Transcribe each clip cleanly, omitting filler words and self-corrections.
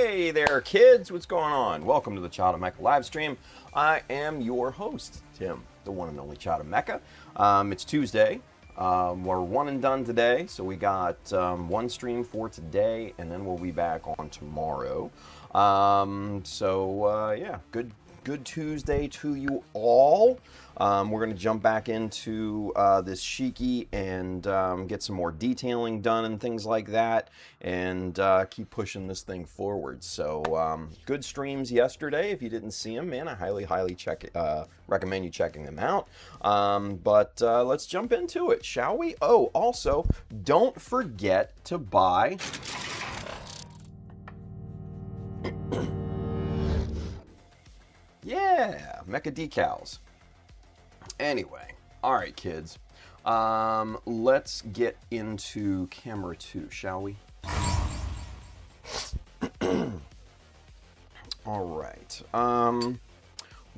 Hey there, kids. What's going on? Welcome to the Child of Mecha live stream. I am your host, Tim, the one and only Child of Mecha. It's Tuesday. We're one and done today, so we got one stream for today, and then we'll be back on tomorrow. Yeah, good Tuesday to you all. We're going to jump back into this Shiki and get some more detailing done and things like that, and keep pushing this thing forward. So good streams yesterday. If you didn't see them, man, I highly recommend you checking them out. But let's jump into it, shall we? Oh, also, don't forget to buy... Yeah, Mecha Decals. Anyway, all right, kids. Let's get into camera 2, shall we? All right.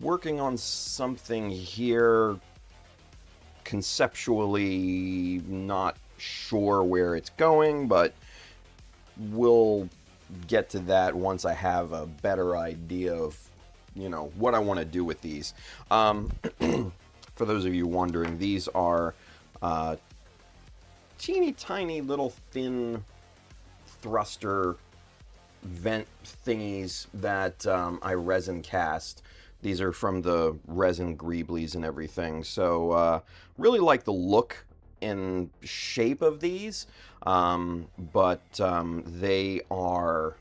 Working on something here. Conceptually, not sure where it's going, but we'll get to that once I have a better idea of, you know, what I want to do with these. For those of you wondering, these are teeny tiny little thin thruster vent thingies that I resin cast. These are from the resin greeblies and everything. So really like the look and shape of these, but they are,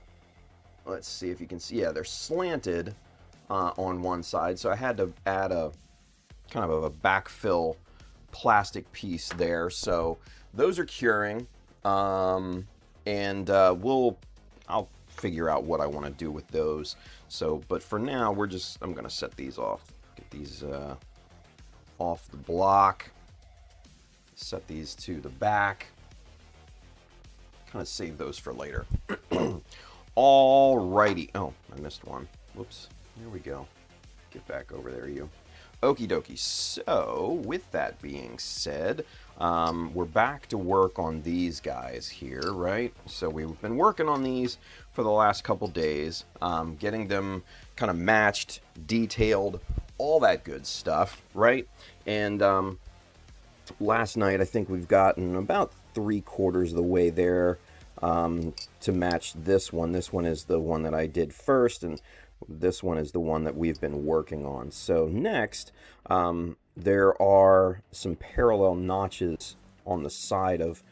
let's see if you can see, yeah, they're slanted on one side, so I had to add a kind of a backfill plastic piece there. So those are curing, and I'll figure out what I want to do with those. So, but for now, I'm gonna set these off. Get these off the block. Set these to the back. Kind of save those for later. Alrighty. Oh, I missed one. Whoops. There we go. Get back over there, you. Okie dokie. So, with that being said, we're back to work on these guys here, right? So we've been working on these for the last couple days, getting them kind of matched, detailed, all that good stuff, right? And last night, I think we've gotten about 3/4 of the way there to match this one. This one is the one that I did first, and this one is the one that we've been working on. So next, there are some parallel notches on the side of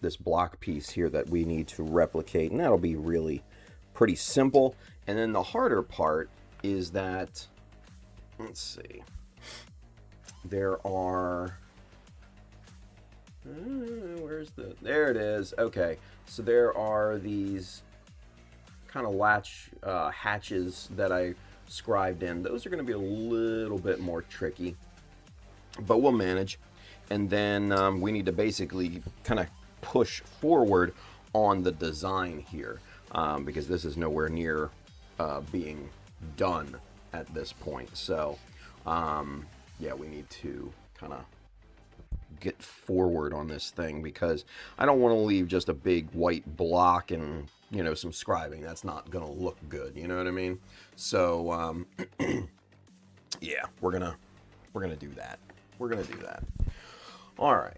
this block piece here that we need to replicate, and that'll be really pretty simple. And then the harder part is that, let's see, there are, there it is. Okay, so there are these kind of hatches that I scribed in. Those are going to be a little bit more tricky, but we'll manage. And then we need to basically kind of push forward on the design here, because this is nowhere near being done at this point. So yeah, we need to kind of get forward on this thing, because I don't want to leave just a big white block and, you know, some scribing. That's not gonna look good, you know what I mean? So yeah, we're gonna do that. We're gonna do that. All right.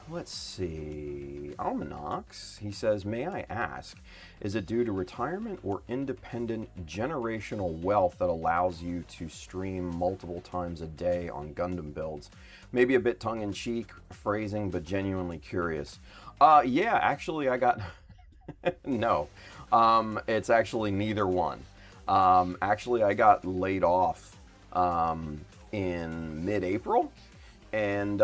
Let's see. Almanax, he says, may I ask, is it due to retirement or independent generational wealth that allows you to stream multiple times a day on Gundam builds? Maybe a bit tongue-in-cheek phrasing, but genuinely curious. Yeah, actually, I got... No. It's actually neither one. Actually, I got laid off in mid-April, and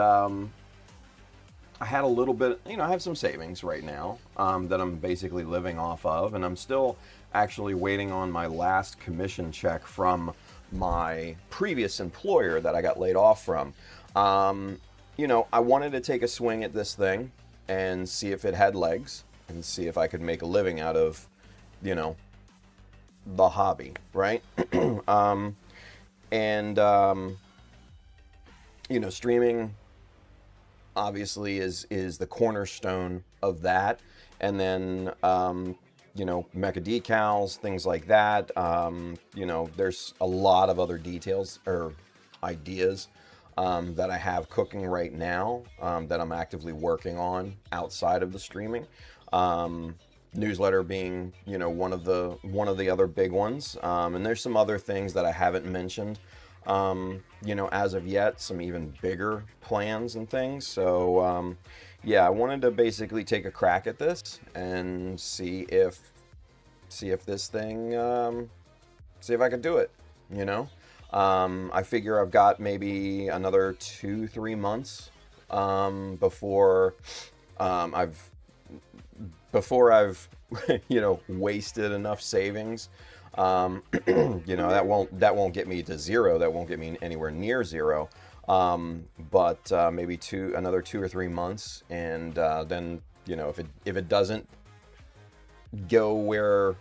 I had a little bit, you know, I have some savings right now that I'm basically living off of, and I'm still actually waiting on my last commission check from my previous employer that I got laid off from. You know, I wanted to take a swing at this thing and see if it had legs and see if I could make a living out of, you know, the hobby, right? You know, streaming obviously is the cornerstone of that, and then Mecha Decals, things like that. There's a lot of other details or ideas that I have cooking right now that I'm actively working on outside of the streaming. Newsletter being, one of the other big ones, and there's some other things that I haven't mentioned, as of yet. Some even bigger plans and things. So, yeah, I wanted to basically take a crack at this and see if this thing, see if I could do it. You know, I figure I've got maybe another 2-3 months before I've wasted enough savings. That won't get me to zero. That won't get me anywhere near zero. But maybe another 2 or 3 months, and then if it doesn't go where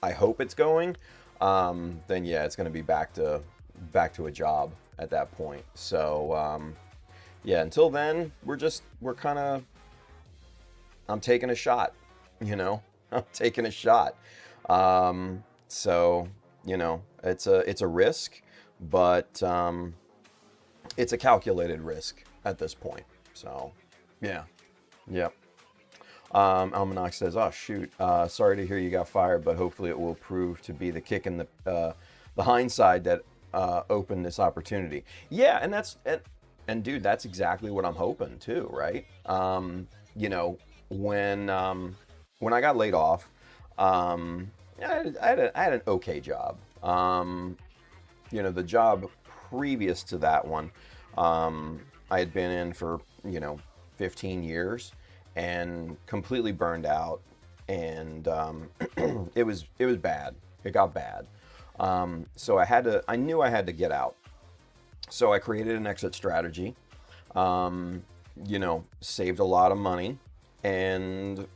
I hope it's going, then yeah, it's going to be back to a job at that point. So yeah, until then, we're kind of, I'm taking a shot, I'm taking a shot. So it's a risk, but it's a calculated risk at this point. So yeah, yep. Almanac says, "Oh shoot, sorry to hear you got fired, but hopefully it will prove to be the kick in the hindsight that opened this opportunity." Yeah, and dude, that's exactly what I'm hoping too, right? When I got laid off, I had an okay job. The job previous to that one, I had been in for 15 years. And completely burned out, and it was bad. It got bad. So I knew I had to get out. So I created an exit strategy. Saved a lot of money, and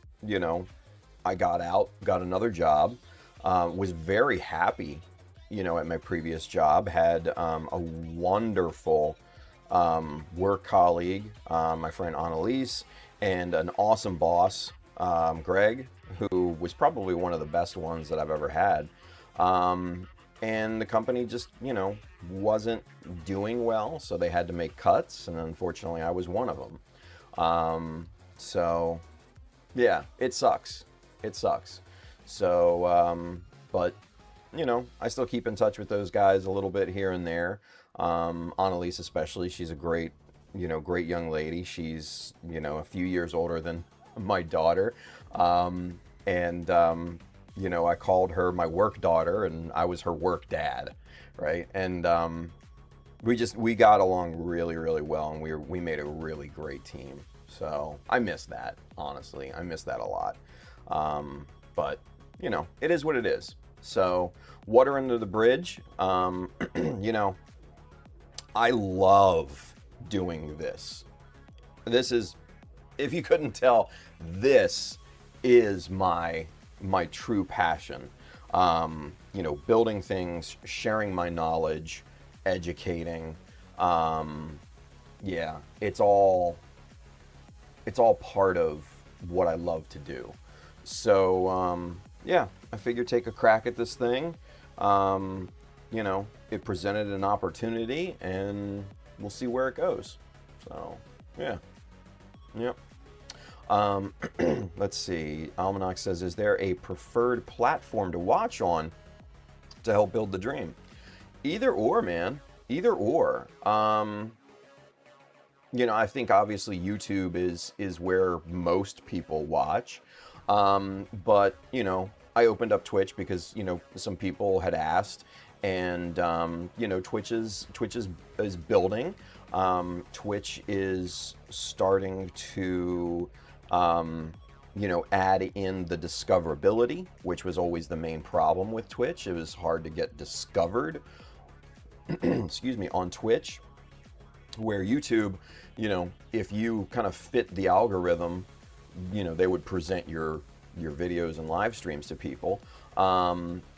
I got out, got another job. Was very happy, at my previous job. Had a wonderful work colleague, my friend Annalise, and an awesome boss, Greg, who was probably one of the best ones that I've ever had. And the company just, wasn't doing well, so they had to make cuts, and unfortunately I was one of them. So, yeah, it sucks. It sucks. So, but, I still keep in touch with those guys a little bit here and there. Annalise especially, she's a great young lady. She's, a few years older than my daughter. I called her my work daughter, and I was her work dad, right? And we got along really, really well, and we made a really great team. So I miss that, honestly. I miss that a lot. But, it is what it is. So water under the bridge. I love doing this. This is, if you couldn't tell, this is my true passion. Building things, sharing my knowledge, educating. Yeah, it's all part of what I love to do. So yeah, I figured take a crack at this thing. It presented an opportunity, and we'll see where it goes. So, yeah. Yep. Let's see. Almanac says, is there a preferred platform to watch on to help build the dream? Either or, man. Either or. I think obviously YouTube is where most people watch. But, I opened up Twitch because, some people had asked. And Twitch is building. Twitch is starting to add in the discoverability, which was always the main problem with Twitch. It was hard to get discovered, excuse me, on Twitch, where YouTube, if you kind of fit the algorithm, they would present your videos and live streams to people.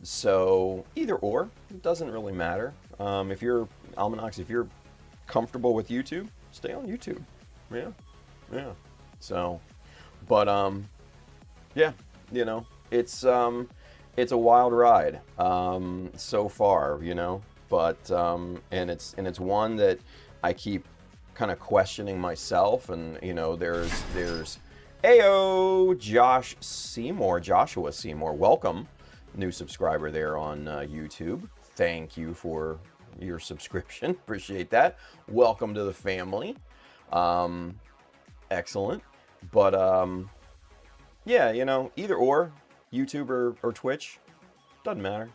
So either or, it doesn't really matter. If you're Almanacs, if you're comfortable with YouTube, stay on YouTube. Yeah. So, but yeah, it's a wild ride so far, you know. But and it's one that I keep kind of questioning myself, and you know, there's Ayo Joshua Seymour, welcome, new subscriber there on YouTube. Thank you for your subscription, appreciate that. Welcome to the family. Excellent, but yeah, you know, either or, YouTube or Twitch, doesn't matter.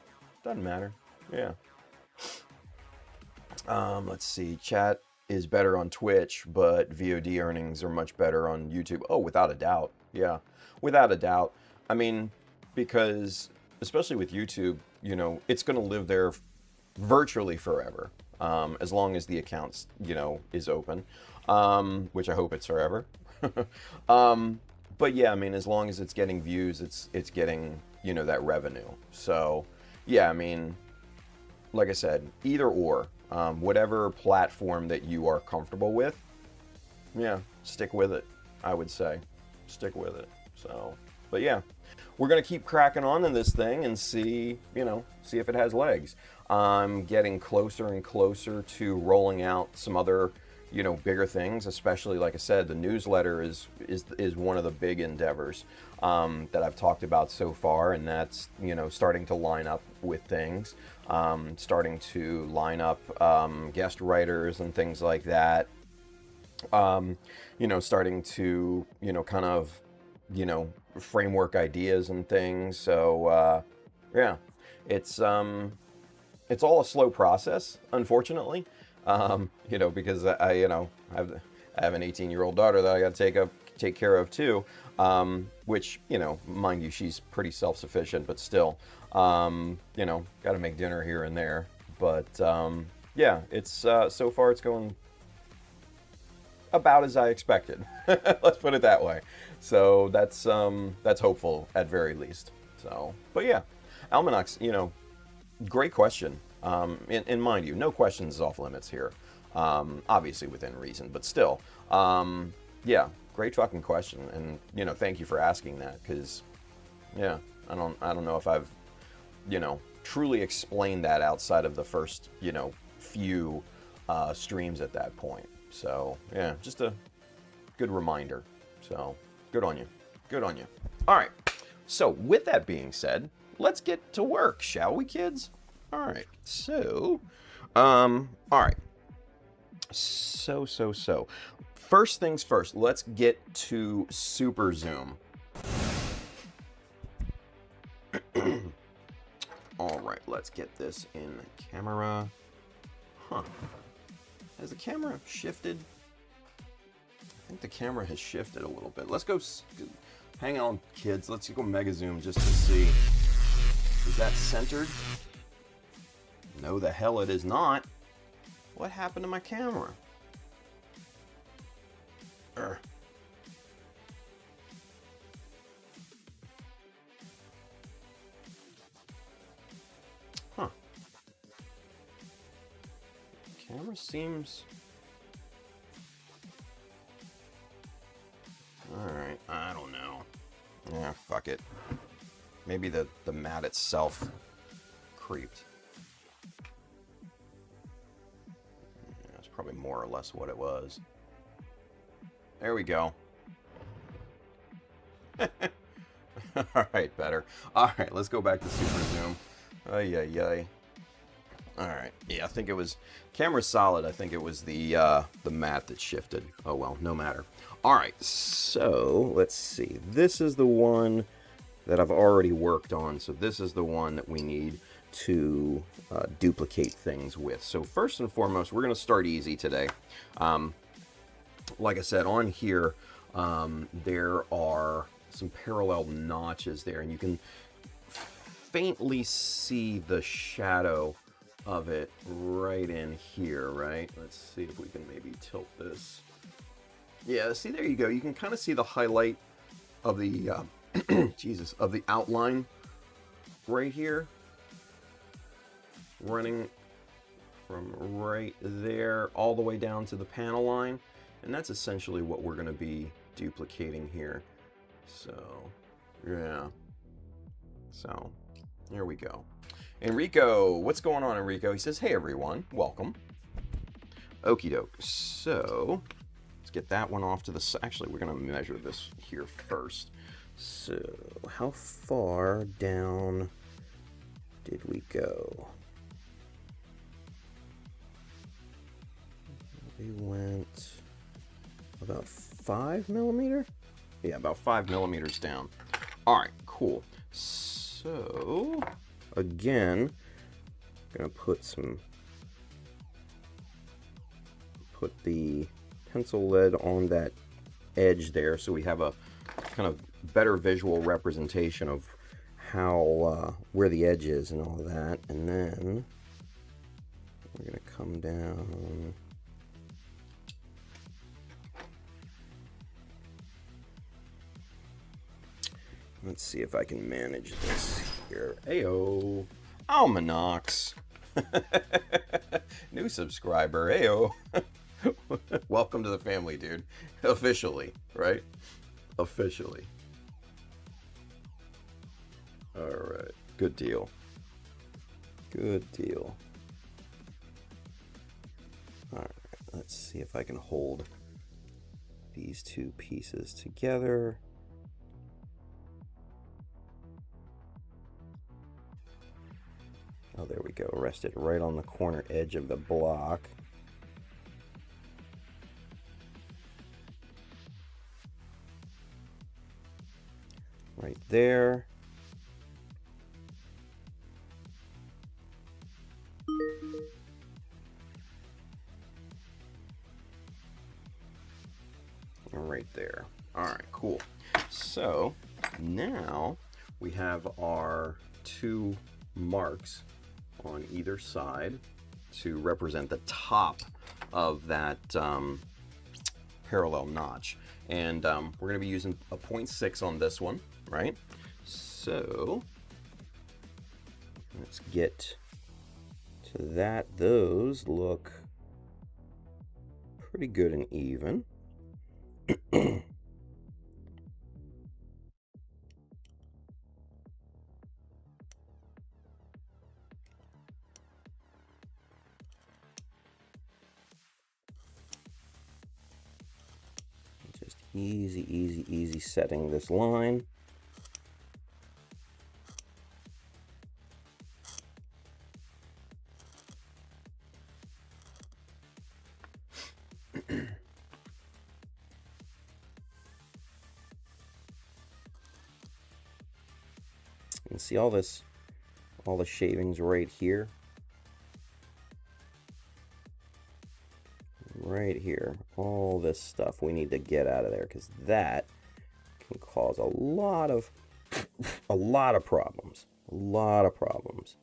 Doesn't matter. Yeah. Let's see. Chat is better on Twitch, but VOD earnings are much better on YouTube. Oh, without a doubt. Yeah, without a doubt. I mean, because especially with YouTube, you know, it's going to live there virtually forever, as long as the accounts, you know, is open, which I hope it's forever. But yeah, I mean, as long as it's getting views, it's getting, you know, that revenue. So yeah, I mean, like I said, either or, whatever platform that you are comfortable with, yeah, stick with it. I would say, stick with it. So, but yeah, we're gonna keep cracking on in this thing and see, you know, see if it has legs. I'm getting closer and closer to rolling out some other, you know, bigger things, especially, like I said, the newsletter is one of the big endeavors that I've talked about so far, and that's, you know, starting to line up with things, starting to line up guest writers and things like that, you know, starting to, you know, kind of, you know, framework ideas and things. So yeah, it's all a slow process, unfortunately. You know, because you know, I have an 18-year-old daughter that I got to take care of too, which, you know, mind you, she's pretty self-sufficient, but still, you know, got to make dinner here and there. But yeah, it's so far it's going about as I expected. Let's put it that way. So that's hopeful at very least. So, but yeah, Almanacs, you know, great question. And mind you, no questions is off limits here. Obviously within reason, but still, yeah, great fucking question. And, you know, thank you for asking that, because, yeah, I don't know if I've, you know, truly explained that outside of the first, you know, few streams at that point. So, yeah, just a good reminder. So, good on you. Good on you. All right. So, with that being said, let's get to work, shall we, kids? All right, so, all right, so, first things first, let's get to super zoom. All right, let's get this in the camera. Huh, has the camera shifted? I think the camera has shifted a little bit. Let's go, hang on, kids, let's go mega zoom just to see. Is that centered? No, the hell it is not. What happened to my camera? Huh. Camera seems... Alright, I don't know. Yeah, fuck it. Maybe the mat itself creeped. Probably more or less what it was. There we go. All right, better. All right, let's go back to super zoom. Ay, ay, ay. All right, yeah, I think it was camera's solid. I think it was the mat that shifted. Oh well, no matter. All right, so let's see. This is the one that I've already worked on. So this is the one that we need to duplicate things with. So first and foremost, we're going to start easy today. Like I said, on here, there are some parallel notches there, and you can faintly see the shadow of it right in here, right? Let's see if we can maybe tilt this. Yeah, see, there you go. You can kind of see the highlight of the, Jesus, of the outline right here, running from right there all the way down to the panel line. And that's essentially what we're going to be duplicating here. So, yeah. So, there we go. Enrico, what's going on, Enrico? He says, hey, everyone. Welcome. Okie doke. So, let's get that one off to the side. Actually, we're going to measure this here first. So, how far down did we go? We went about 5 millimeter? Yeah, about 5 millimeters down. All right, cool. So, again, I'm going to put the pencil lead on that edge there so we have a kind of better visual representation of how where the edge is and all that. And then we're going to come down. Let's see if I can manage this here. Ayo. Almanacs. New subscriber. Ayo. Welcome to the family, dude. Officially, right? Officially. All right. Good deal. Good deal. All right. Let's see if I can hold these two pieces together. Oh, there we go. Rest it right on the corner edge of the block. Right there. And right there. All right, cool. So now we have our two marks on either side to represent the top of that parallel notch. And we're going to be using a 0.6 on this one, right? So let's get to that. Those look pretty good and even. Just easy setting this line. And see all the shavings right here. Right here, all this stuff we need to get out of there because that can cause a lot of problems. A lot of problems.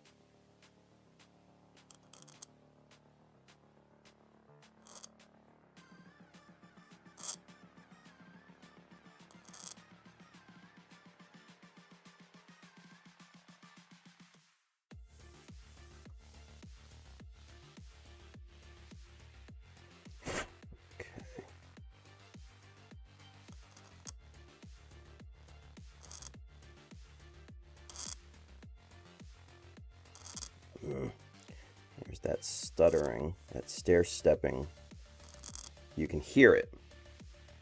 There's that stuttering, that stair-stepping. You can hear it.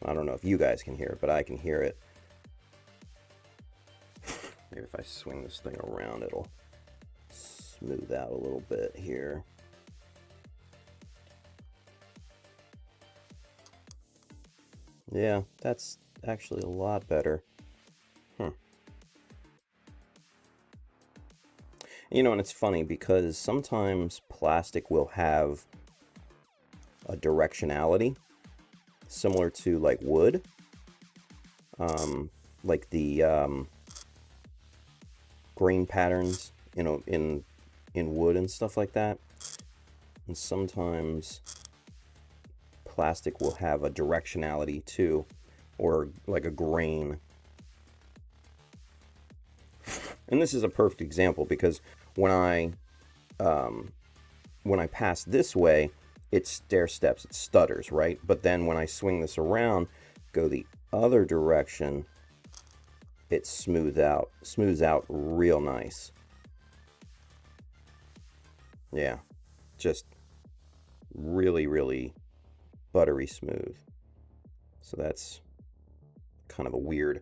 I don't know if you guys can hear it, but I can hear it. Maybe if I swing this thing around, it'll smooth out a little bit here. Yeah, that's actually a lot better. You know, and it's funny because sometimes plastic will have a directionality similar to like wood, like the grain patterns, you know, in wood and stuff like that. And sometimes plastic will have a directionality too, or like a grain. And this is a perfect example because when I pass this way, it stair steps, it stutters, right? But then when I swing this around, go the other direction, it smooths out real nice. Yeah, just really, really buttery smooth. So that's kind of a weird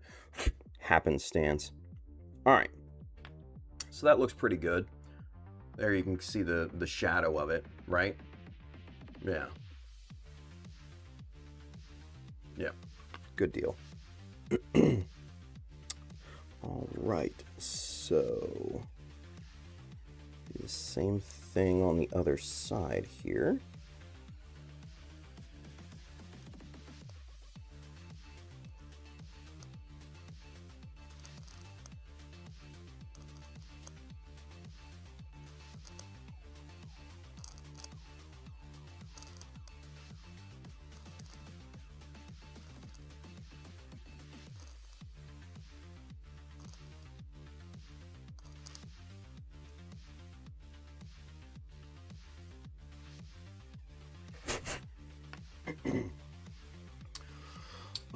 happenstance. All right, so that looks pretty good. There you can see the shadow of it, right? Yeah. Yeah, good deal. All right, so do the same thing on the other side here.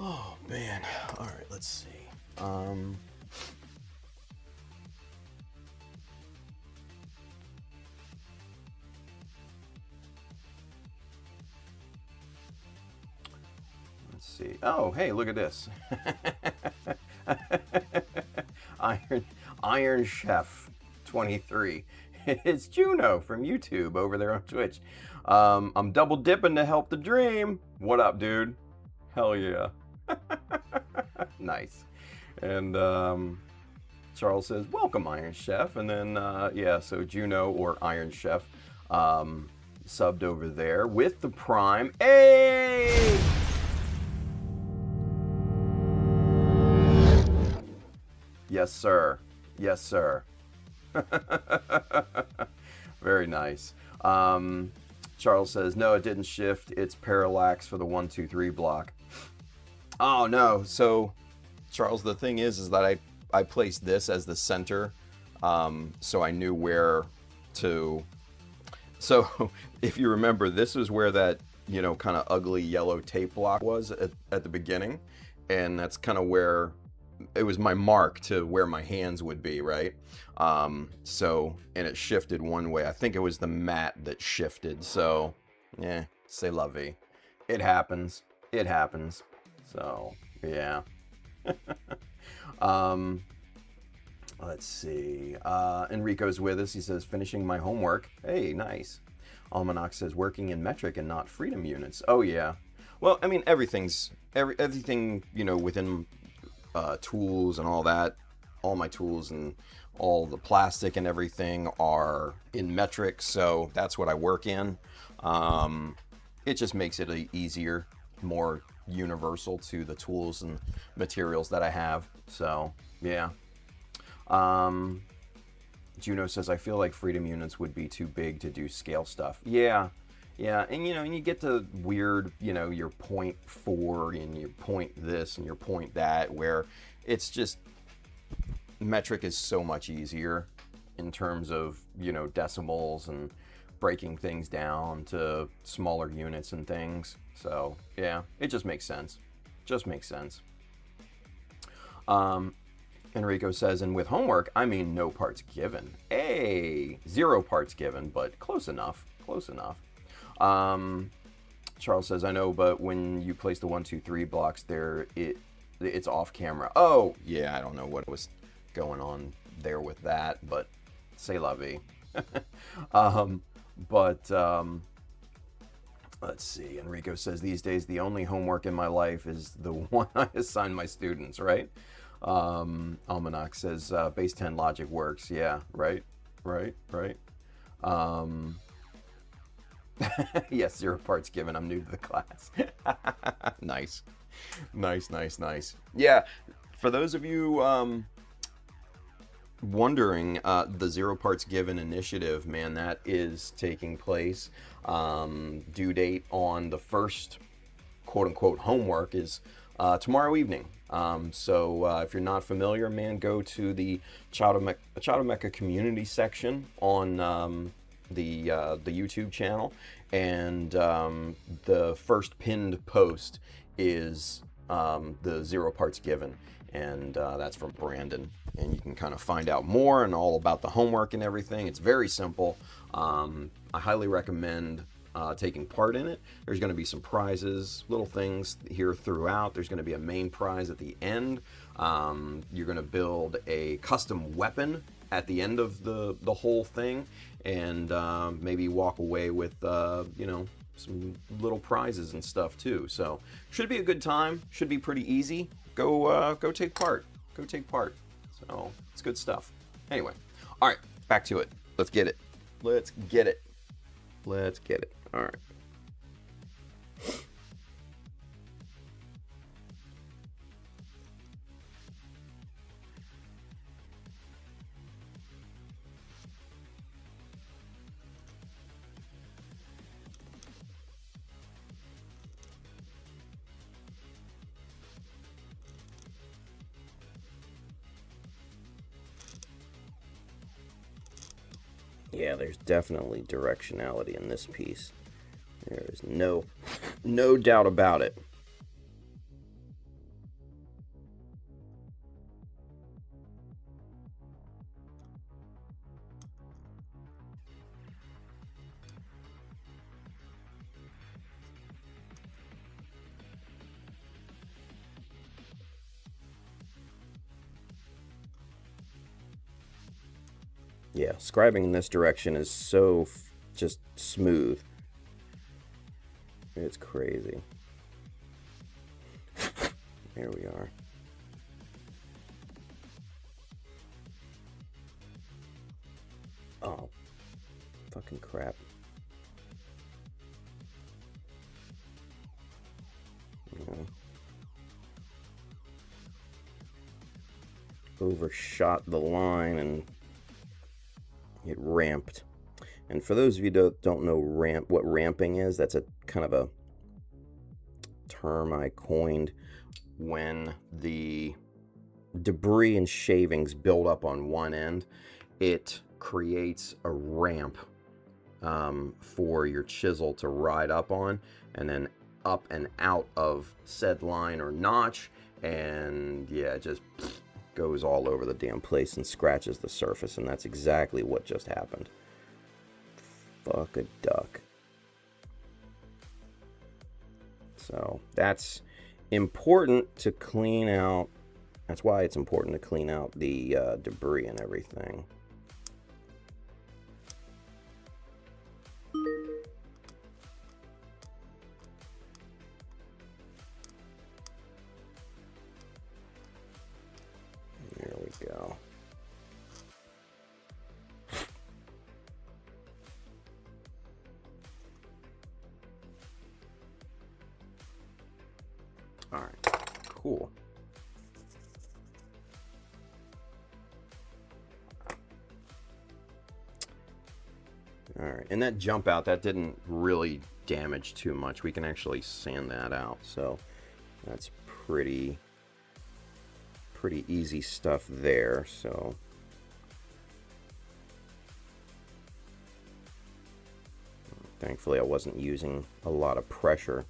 Oh man. All right, let's see. Let's see. Oh, hey, look at this. Iron Chef 23. It's Juno from YouTube over there on Twitch. I'm double dipping to help the dream. What up, dude? Hell yeah. Nice. And Charles says, welcome, Iron Chef. And then, yeah, so Juno or Iron Chef subbed over there with the Prime. Hey! Yes, sir. Yes, sir. Very nice. Charles says, no, it didn't shift. It's parallax for the 1, 2, 3 block. Oh, no. So, Charles, the thing is that I placed this as the center, so I knew where to... So, if you remember, this is where that, you know, kind of ugly yellow tape block was at the beginning, and that's kind of where... It was my mark to where my hands would be, right? So, and it shifted one way. I think it was the mat that shifted. So, yeah, c'est la vie. It happens. It happens. So, yeah. Let's see. Enrico's with us. He says, finishing my homework. Hey, nice. Almanac says, working in metric and not freedom units. Oh, yeah. Well, I mean, everything, you know, within... tools and all that, all my tools and all the plastic and everything are in metric, so that's what I work in. It just makes it easier, more universal to the tools and materials that I have. So yeah. Juno says, I feel like freedom units would be too big to do scale stuff. Yeah, and you know, and you get to weird, you know, your 0.4 and your point this and your point that, where it's just metric is so much easier in terms of, you know, decimals and breaking things down to smaller units and things. So yeah, it just makes sense. Just makes sense. Enrico says, and with homework, I mean no parts given. Hey, 0 parts given, but close enough. Close enough. Charles says, I know, but when you place the 1, 2, 3 blocks there, it's off camera. Oh, yeah, I don't know what was going on there with that, but c'est la vie. Let's see. Enrico says, these days, the only homework in my life is the one I assign my students, right? Almanac says, base 10 logic works. Yeah, right. Yes, 0 parts given. I'm new to the class. Nice. Yeah, for those of you wondering, the 0 parts given initiative, man, that is taking place. Due date on the first quote-unquote homework is tomorrow evening. So if you're not familiar, man, go to the Chowder Mecha community section on the YouTube channel, and the first pinned post is the 0 parts given, and that's from Brandon. And you can kind of find out more and all about the homework and everything. It's very simple. I highly recommend taking part in it. There's going to be some prizes, little things here throughout. There's going to be a main prize at the end. You're going to build a custom weapon at the end of the whole thing, and maybe walk away with you know, some little prizes and stuff too. So should be a good time. Should be pretty easy. Go take part. Go take part. So it's good stuff. Anyway, all right, back to it. Let's get it. Let's get it. Let's get it. All right. Yeah, there's definitely directionality in this piece. There is no doubt about it. Yeah, scribing in this direction is so just smooth. It's crazy. There we are. Oh, fucking crap. Overshot the line and it ramped. And for those of you who don't know what ramping is, that's a kind of a term I coined when the debris and shavings build up on one end. It creates a ramp for your chisel to ride up on, and then up and out of said line or notch, and yeah, it just goes all over the damn place and scratches the surface, and that's exactly what just happened. Fuck a duck. So that's important to clean out. That's why it's important to clean out the debris and everything. There we go. All right, cool. All right, and that jump out, that didn't really damage too much. We can actually sand that out, so that's pretty easy stuff there. So thankfully I wasn't using a lot of pressure.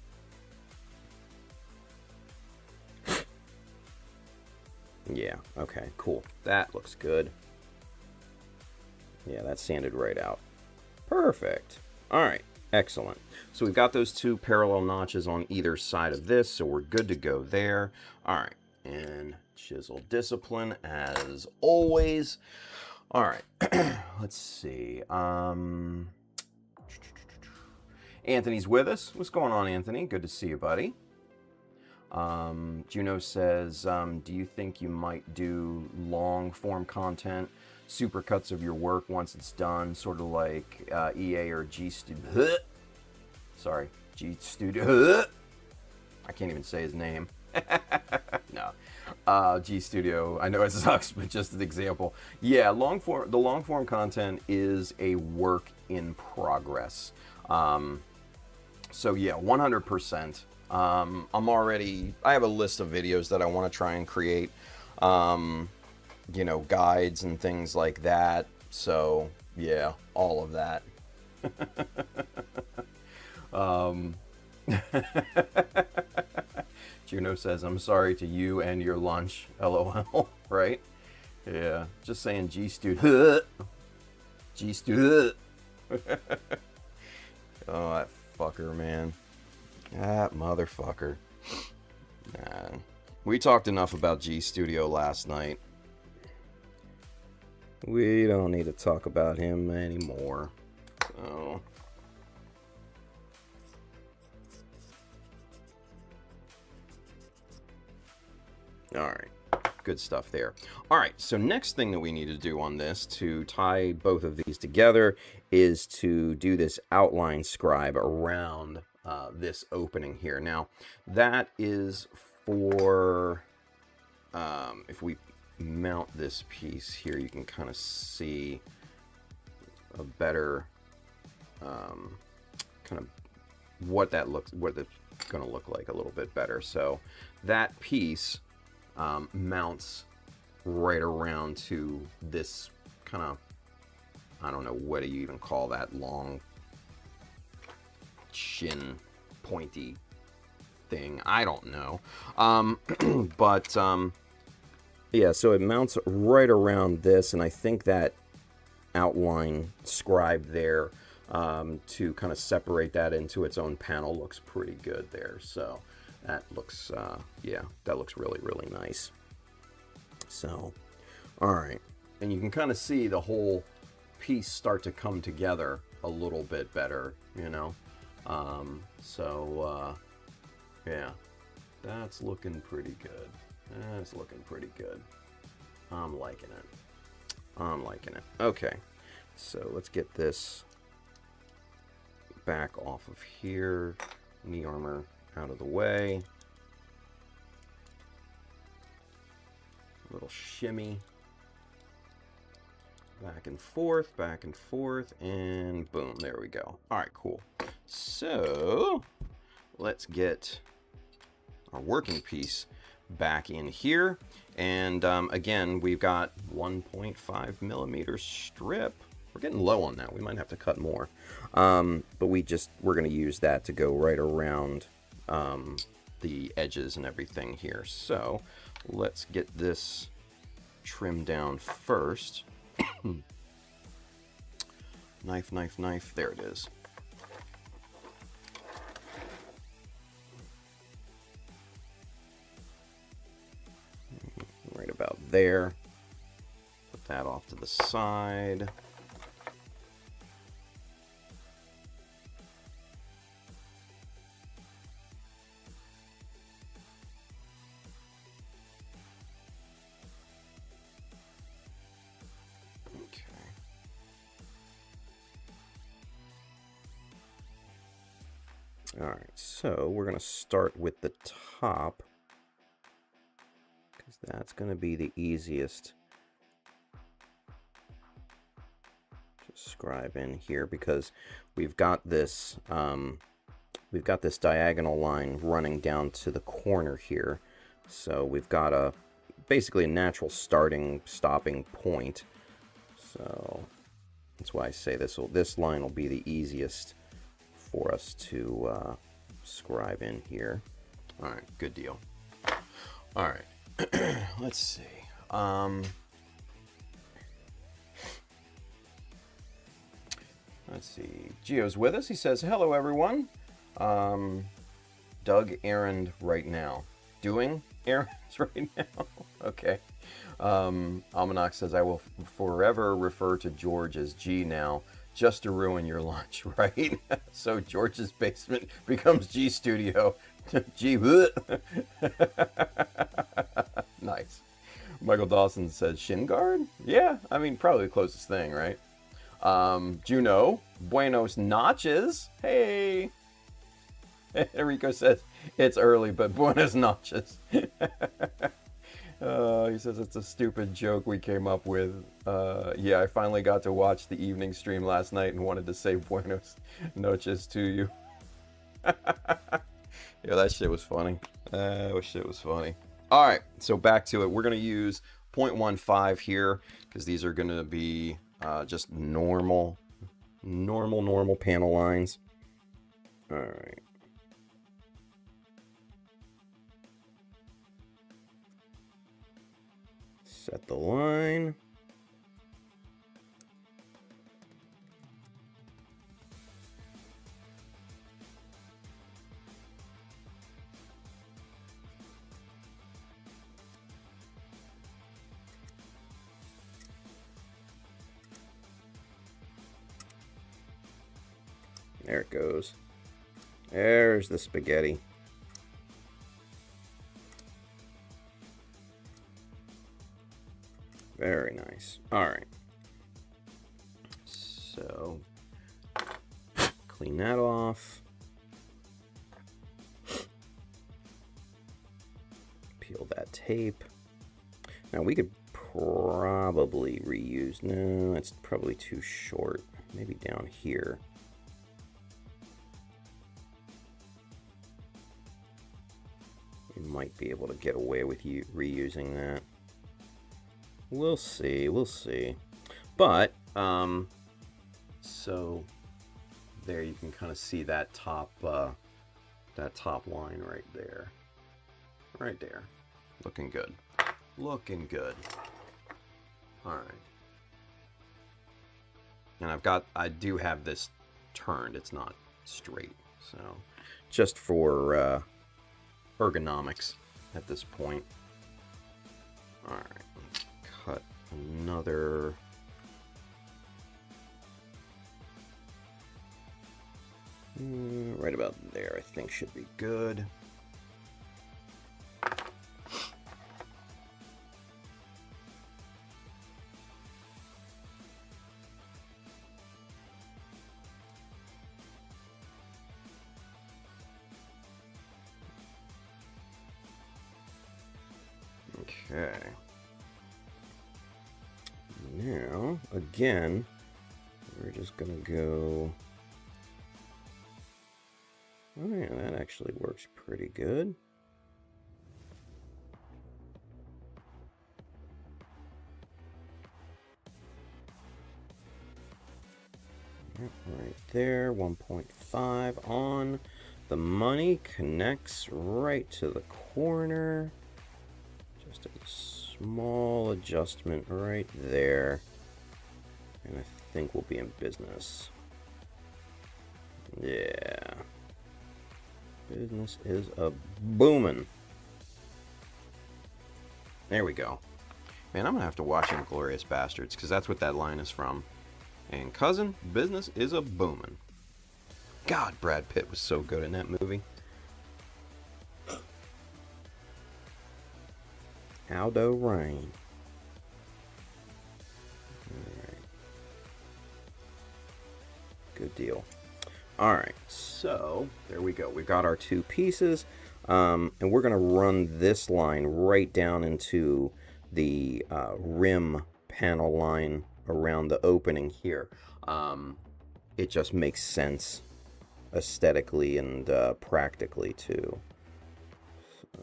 Yeah, okay, cool. That looks good. Yeah, that sanded right out. Perfect. All right, excellent. So we've got those two parallel notches on either side of this, so we're good to go there. All right, and chisel discipline as always. All right, let's see. Anthony's with us. What's going on, Anthony? Good to see you, buddy. Juno says, do you think you might do long form content, supercuts of your work once it's done, sort of like EA or G Studio? Sorry, G Studio. I can't even say his name. No, G Studio. I know it sucks, but just an example. Yeah, the long form content is a work in progress. So yeah, 100%. I have a list of videos that I want to try and create, you know, guides and things like that. So yeah, all of that. Juno says, I'm sorry to you and your lunch. LOL. Right? Yeah. Just saying G Studio. G Studio. Oh, that fucker, man. That motherfucker. We talked enough about G Studio last night. We don't need to talk about him anymore. So. Alright. Good stuff there. Alright, so next thing that we need to do on this to tie both of these together is to do this outline scribe around this opening here. Now, that is for, if we mount this piece here, you can kind of see a better kind of what it's going to look like a little bit better. So that piece mounts right around to this kind of, I don't know, what do you even call that, long shin pointy thing? I don't know. But yeah, so it mounts right around this, and I think that outline scribe there to kind of separate that into its own panel looks pretty good there. So that looks, yeah, that looks really, really nice. So, all right. And you can kind of see the whole piece start to come together a little bit better, you know. Yeah, that's looking pretty good. That's looking pretty good. I'm liking it. I'm liking it. Okay, so let's get this back off of here. Knee armor out of the way. Little shimmy. Back and forth, and boom, there we go. All right, cool. So let's get our working piece back in here. And again, we've got 1.5 millimeter strip. We're getting low on that. We might have to cut more. But we're going to use that to go right around the edges and everything here. So let's get this trimmed down first. Knife, knife, knife. There it is. Right about there. Put that off to the side. Alright, so we're going to start with the top, because that's going to be the easiest to scribe in here, because we've got this diagonal line running down to the corner here. So we've got basically a natural stopping point. So that's why I say this line will be the easiest for us to scribe in here. All right, good deal. All right, let's see. Let's see. Gio's with us. He says, hello, everyone. Doug errand right now. Doing errands right now? Okay. Almanac says, I will forever refer to George as G now, just to ruin your lunch, right? So George's basement becomes G Studio. G. Nice. Michael Dawson says, shin guard? Yeah, I mean, probably the closest thing, right? Juno, buenos noches. Hey. Enrico says, it's early, but buenos noches. He says it's a stupid joke we came up with. Yeah, I finally got to watch the evening stream last night and wanted to say buenos noches to you. Yeah, that shit was funny. That shit was funny. All right, so back to it. We're going to use 0.15 here because these are going to be just normal panel lines. All right. Set the line. There it goes. There's the spaghetti. Very nice. All right. So, clean that off. Peel that tape. Now we could probably reuse. No, that's probably too short. Maybe down here. We might be able to get away with you reusing that. We'll see, we'll see. But, so there you can kind of see that top line right there. Right there. Looking good. Looking good. All right. And I do have this turned. It's not straight. So, just for ergonomics at this point. All right. Let's cut another. Right about there, I think should be good. Okay. Now, again, we're just gonna go. Oh yeah, that actually works pretty good. Right there, 1.5 on. The money connects right to the corner. Just a small adjustment right there. And I think we'll be in business. Yeah. Business is a booming. There we go. Man, I'm gonna have to watch Inglourious Bastards because that's what that line is from. And cousin, business is a booming. God, Brad Pitt was so good in that movie. Aldo Rain. Alright. Good deal. Alright, so there we go. We've got our two pieces. And we're going to run this line right down into the rim panel line around the opening here. It just makes sense aesthetically and practically too. So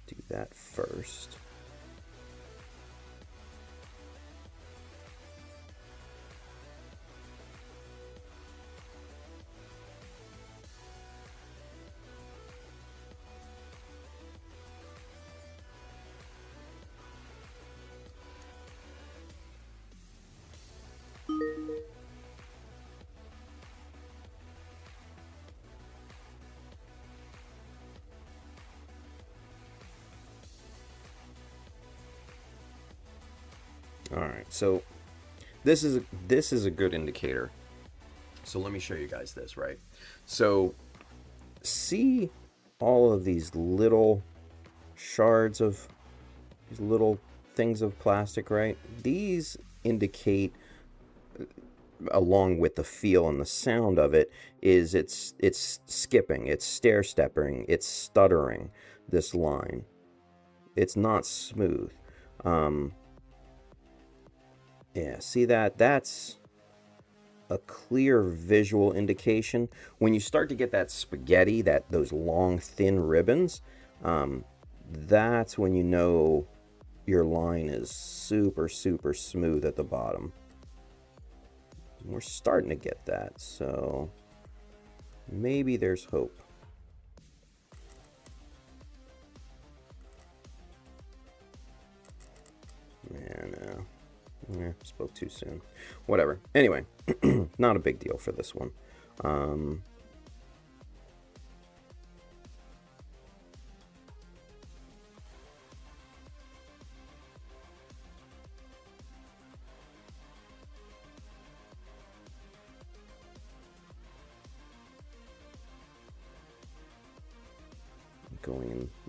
do that first. All right, so this is a good indicator. So let me show you guys this, right? So see all of these little shards of these little things of plastic, right? These indicate, along with the feel and the sound of it, is it's skipping, it's stair-stepping, it's stuttering this line. It's not smooth. Yeah, see that? That's a clear visual indication. When you start to get that spaghetti, those long, thin ribbons, that's when you know your line is super, super smooth at the bottom. We're starting to get that, so maybe there's hope. Spoke too soon. Whatever. Anyway, not a big deal for this one.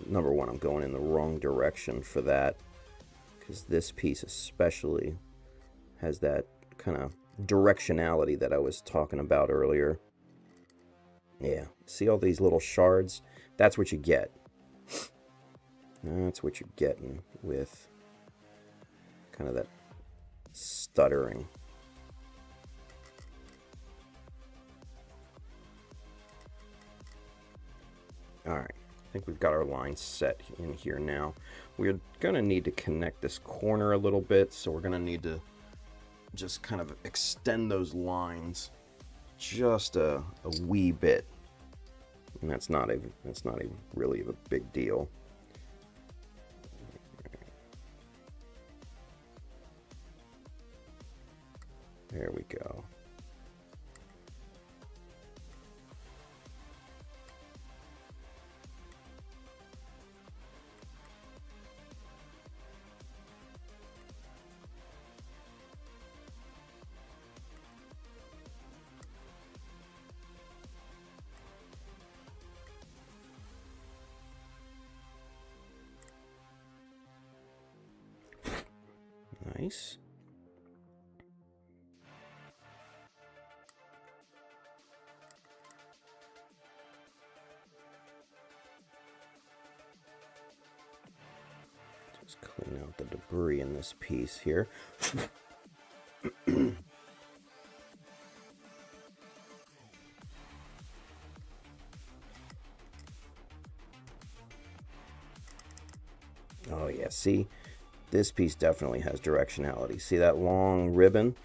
Number one, I'm going in the wrong direction for that, because this piece especially has that kind of directionality that I was talking about earlier. Yeah, see all these little shards? That's what you get. That's what you're getting with kind of that stuttering. All right. I think we've got our line set in here now. We're going to need to connect this corner a little bit, so we're going to need to just kind of extend those lines just a wee bit. And that's not really a big deal. There we go. Nice. Just clean out the debris in this piece here. Oh yeah, see? This piece definitely has directionality. See that long ribbon?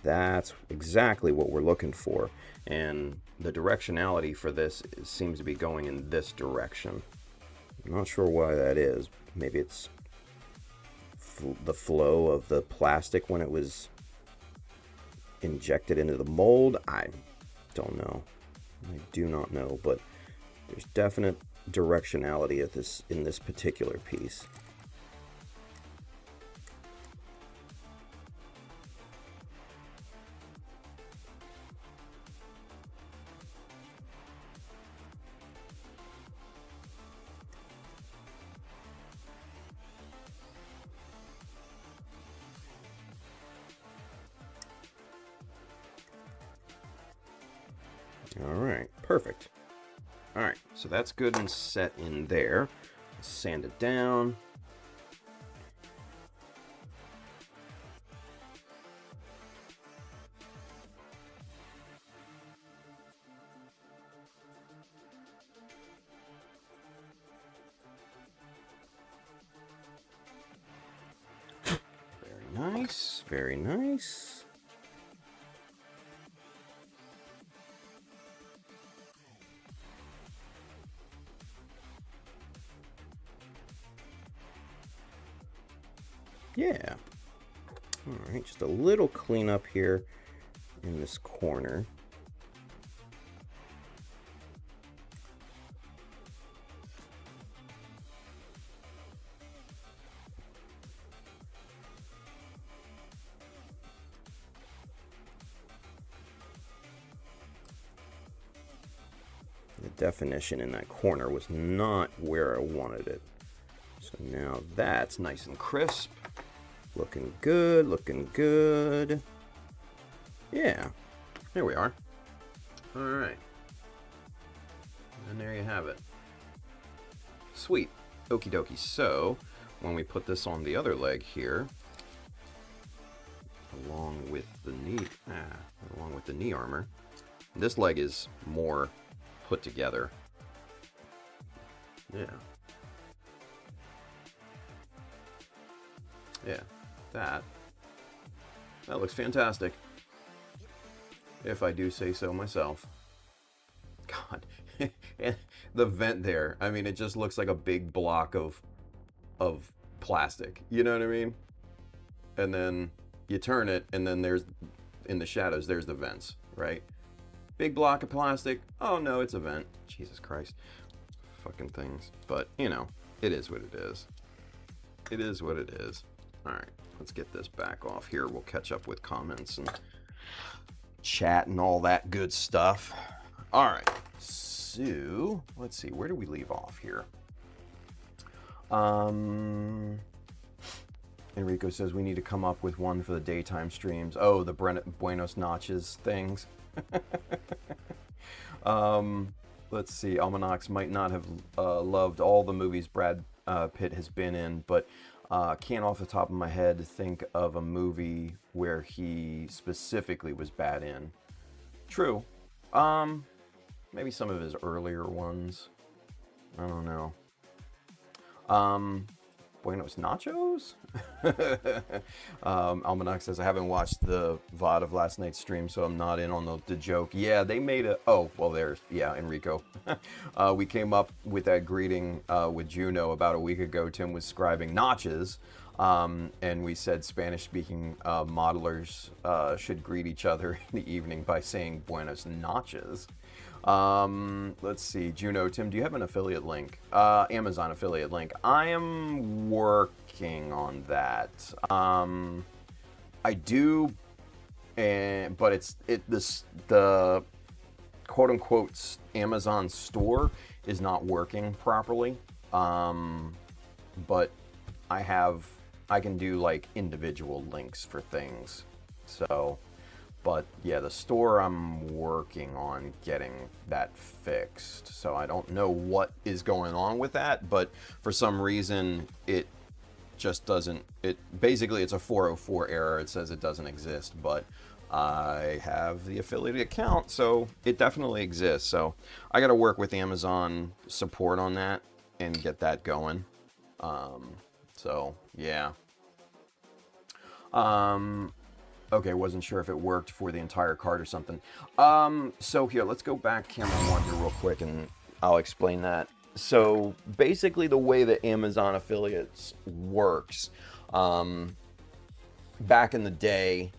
That's exactly what we're looking for. And the directionality for this seems to be going in this direction. I'm not sure why that is. Maybe it's the flow of the plastic when it was injected into the mold. I don't know. I do not know, but there's definite directionality in this particular piece. All right, perfect. All right, so that's good and set in there. Sand it down. Very nice, very nice. Yeah. All right, just a little cleanup here in this corner. The definition in that corner was not where I wanted it. So now that's nice and crisp. Looking good, looking good. Yeah, there we are. All right. And there you have it. Sweet. Okie dokie. So, when we put this on the other leg here, along with the knee armor, this leg is more put together. Yeah. Yeah. That looks fantastic, if I do say so myself. God, and the vent there, I mean, it just looks like a big block of plastic, you know what I mean? And then you turn it, and then there's, in the shadows, there's the vents, right? Big block of plastic. Oh no, it's a vent. Jesus Christ. Fucking things. But, you know, it is what it is. It is what it is. Alright, let's get this back off here. We'll catch up with comments and chat and all that good stuff. Alright, so let's see, where do we leave off here? Enrico says we need to come up with one for the daytime streams. Oh, the Buenos Notches things. Let's see, Almanacs might not have loved all the movies Brad Pitt has been in, but can't off the top of my head think of a movie where he specifically was bad in. True. Maybe some of his earlier ones. I don't know. Buenos Nachos? Almanac says, I haven't watched the VOD of last night's stream, so I'm not in on the joke. Yeah, they made a... Oh, well, there's... Yeah, Enrico. We came up with that greeting with Juno about a week ago. Tim was scribing notches, and we said Spanish-speaking modelers should greet each other in the evening by saying Buenos Notches. Let's see, Juno, Tim, do you have an affiliate link? Amazon affiliate link. I am working on that. I do, but the quote unquote Amazon store is not working properly. But I can do like individual links for things. So, but yeah, the store, I'm working on getting that fixed. So I don't know what is going on with that, but for some reason it just doesn't, basically it's a 404 error. It says it doesn't exist, but I have the affiliate account, so it definitely exists. So I got to work with Amazon support on that and get that going. So yeah. Okay, wasn't sure if it worked for the entire card or something. So here, let's go back camera one here real quick and I'll explain that. So basically the way that Amazon affiliates works, back in the day,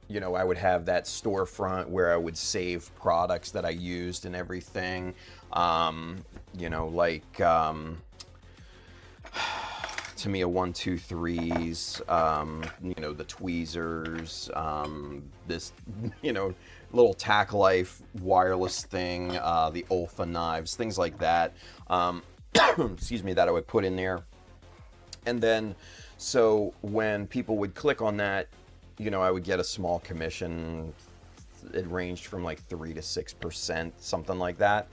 you know, I would have that storefront where I would save products that I used and everything. You know, like Tamiya 123s, you know, the tweezers, this, you know, little Tack Life wireless thing, the Olfa knives, things like that. Excuse me, that I would put in there. And then, so when people would click on that, you know, I would get a small commission. It ranged from like 3 to 6%, something like that.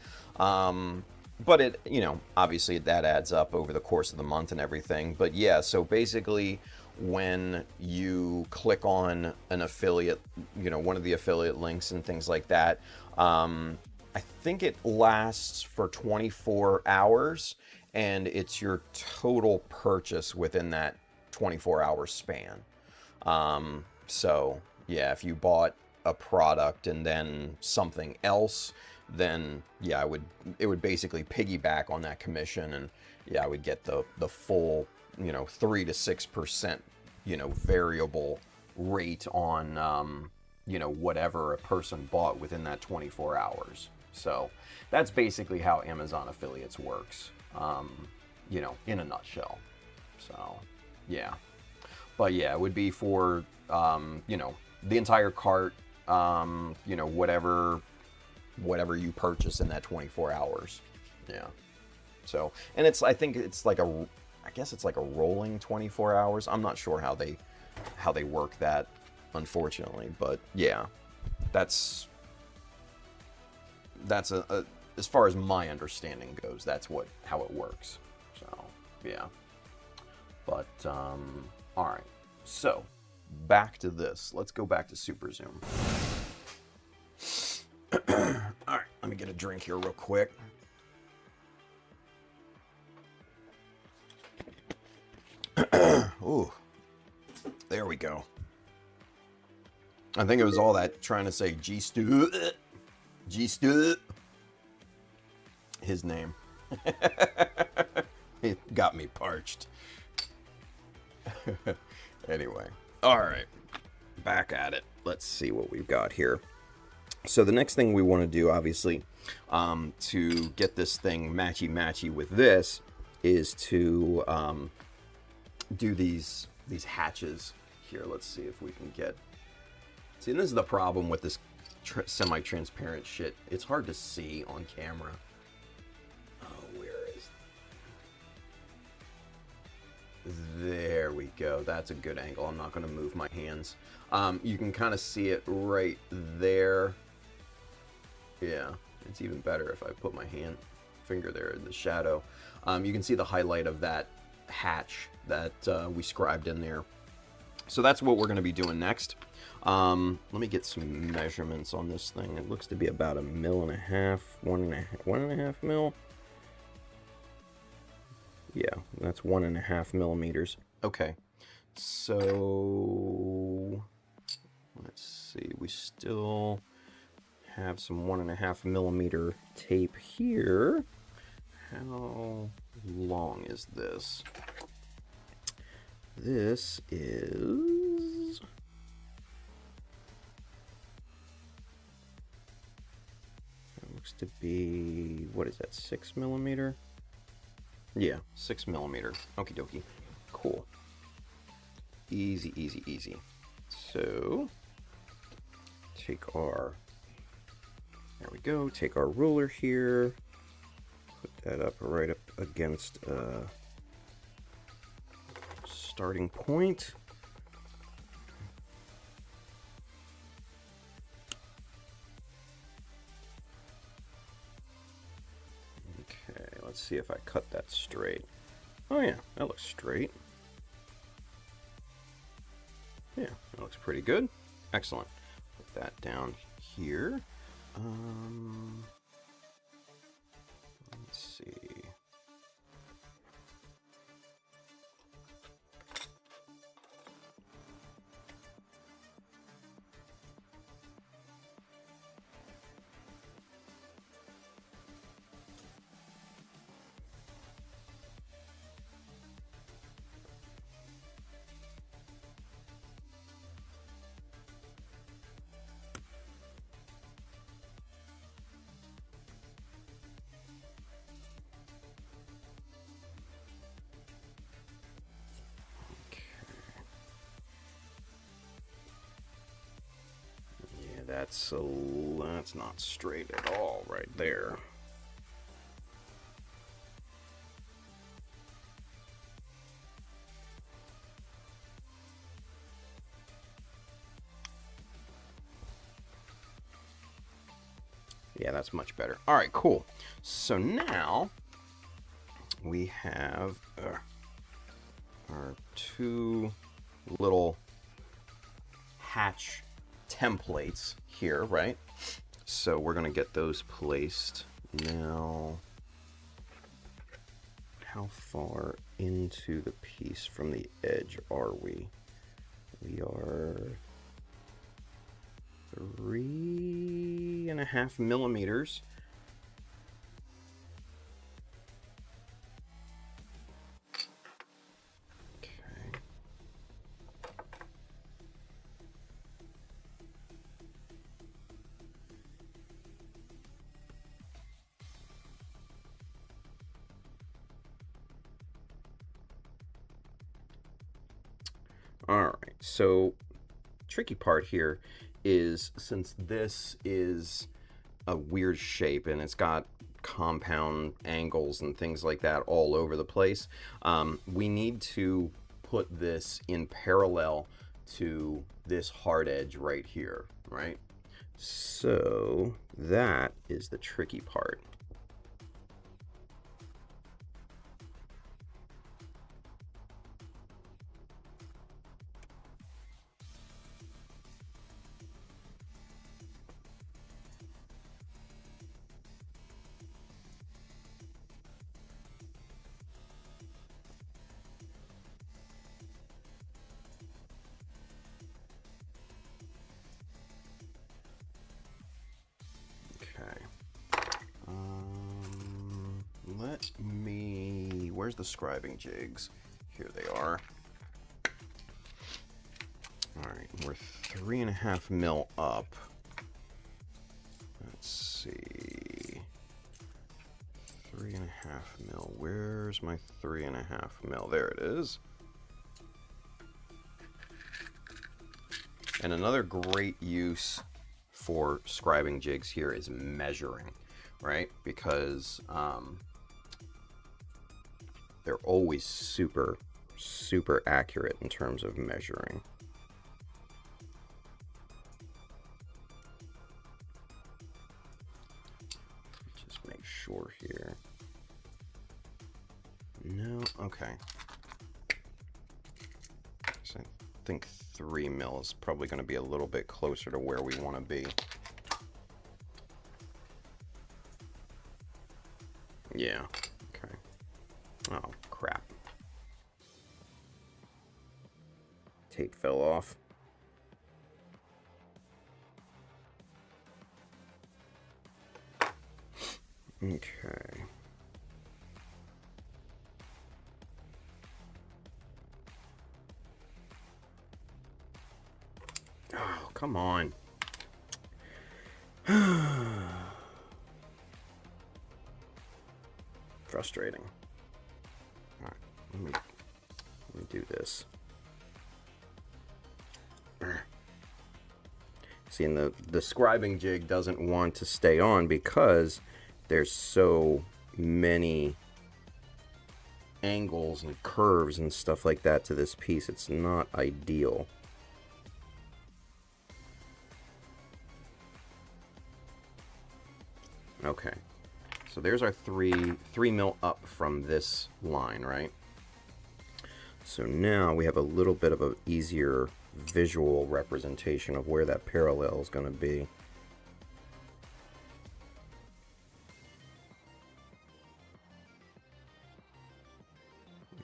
But it, you know, obviously that adds up over the course of the month and everything. But yeah, so basically when you click on an affiliate, you know, one of the affiliate links and things like that, I think it lasts for 24 hours and it's your total purchase within that 24-hour span. So yeah, if you bought a product and then something else, then yeah, it would basically piggyback on that commission, and yeah, I would get the full, you know, 3 to 6%, you know, variable rate on, you know, whatever a person bought within that 24 hours. So that's basically how Amazon affiliates works, you know, in a nutshell. So yeah, but yeah, it would be for, you know, the entire cart, you know, whatever you purchase in that 24 hours. Yeah. So, and I think it's like I guess it's like a rolling 24 hours. I'm not sure how they work that, unfortunately, but yeah, that's a as far as my understanding goes, that's how it works. So, yeah. But, all right. So, back to this. Let's go back to Super Zoom. All right, let me get a drink here real quick. Ooh, there we go. I think it was all that trying to say G-Stu, his name. It got me parched. Anyway, All right, back at it. Let's see what we've got here. So the next thing we want to do, obviously, to get this thing matchy-matchy with this, is to do these hatches here. Let's see if we can get... See, and this is the problem with this semi-transparent shit. It's hard to see on camera. Oh, where is... There we go. That's a good angle. I'm not going to move my hands. You can kind of see it right there. Yeah, it's even better if I put my finger there in the shadow. You can see the highlight of that hatch that we scribed in there. So that's what we're going to be doing next. Let me get some measurements on this thing. It looks to be about 1.5 mil, 1.5 mil. Yeah, that's 1.5 millimeters. Okay, so let's see. We still have some 1.5 millimeter tape here. How long is this? This is... That looks to be, what is that, 6 millimeter? Yeah, 6 millimeter. Okie dokie. Cool. Easy, easy, easy. So, take our, there we go, take our ruler here, put that up right up against starting point. Okay, let's see if I cut that straight. Oh yeah, that looks straight. Yeah, that looks pretty good. Excellent. Put that down here. Let's see. That's not straight at all right there. Yeah, that's much better. All right, cool. So now we have our two little hatch templates here, right? So we're going to get those placed. Now, how far into the piece from the edge are we? We are 3.5 millimeters. Alright, so tricky part here is, since this is a weird shape and it's got compound angles and things like that all over the place, we need to put this in parallel to this hard edge right here, right? So that is the tricky part. Where's the scribing jigs? Here they are. Alright, we're 3.5 mil up. Let's see. 3.5 mil. Where's my 3.5 mil? There it is. And another great use for scribing jigs here is measuring, right? Because they're always super, super accurate in terms of measuring. Just make sure here. No, okay. So I think 3 mil is probably going to be a little bit closer to where we want to be. Yeah, okay. Oh, crap. Tape fell off. Okay. Oh, come on. Frustrating. All right, let me do this. See, and the scribing jig doesn't want to stay on because there's so many angles and curves and stuff like that to this piece. It's not ideal. Okay, so there's our 3 mil up from this line, right? So now we have a little bit of an easier visual representation of where that parallel is going to be.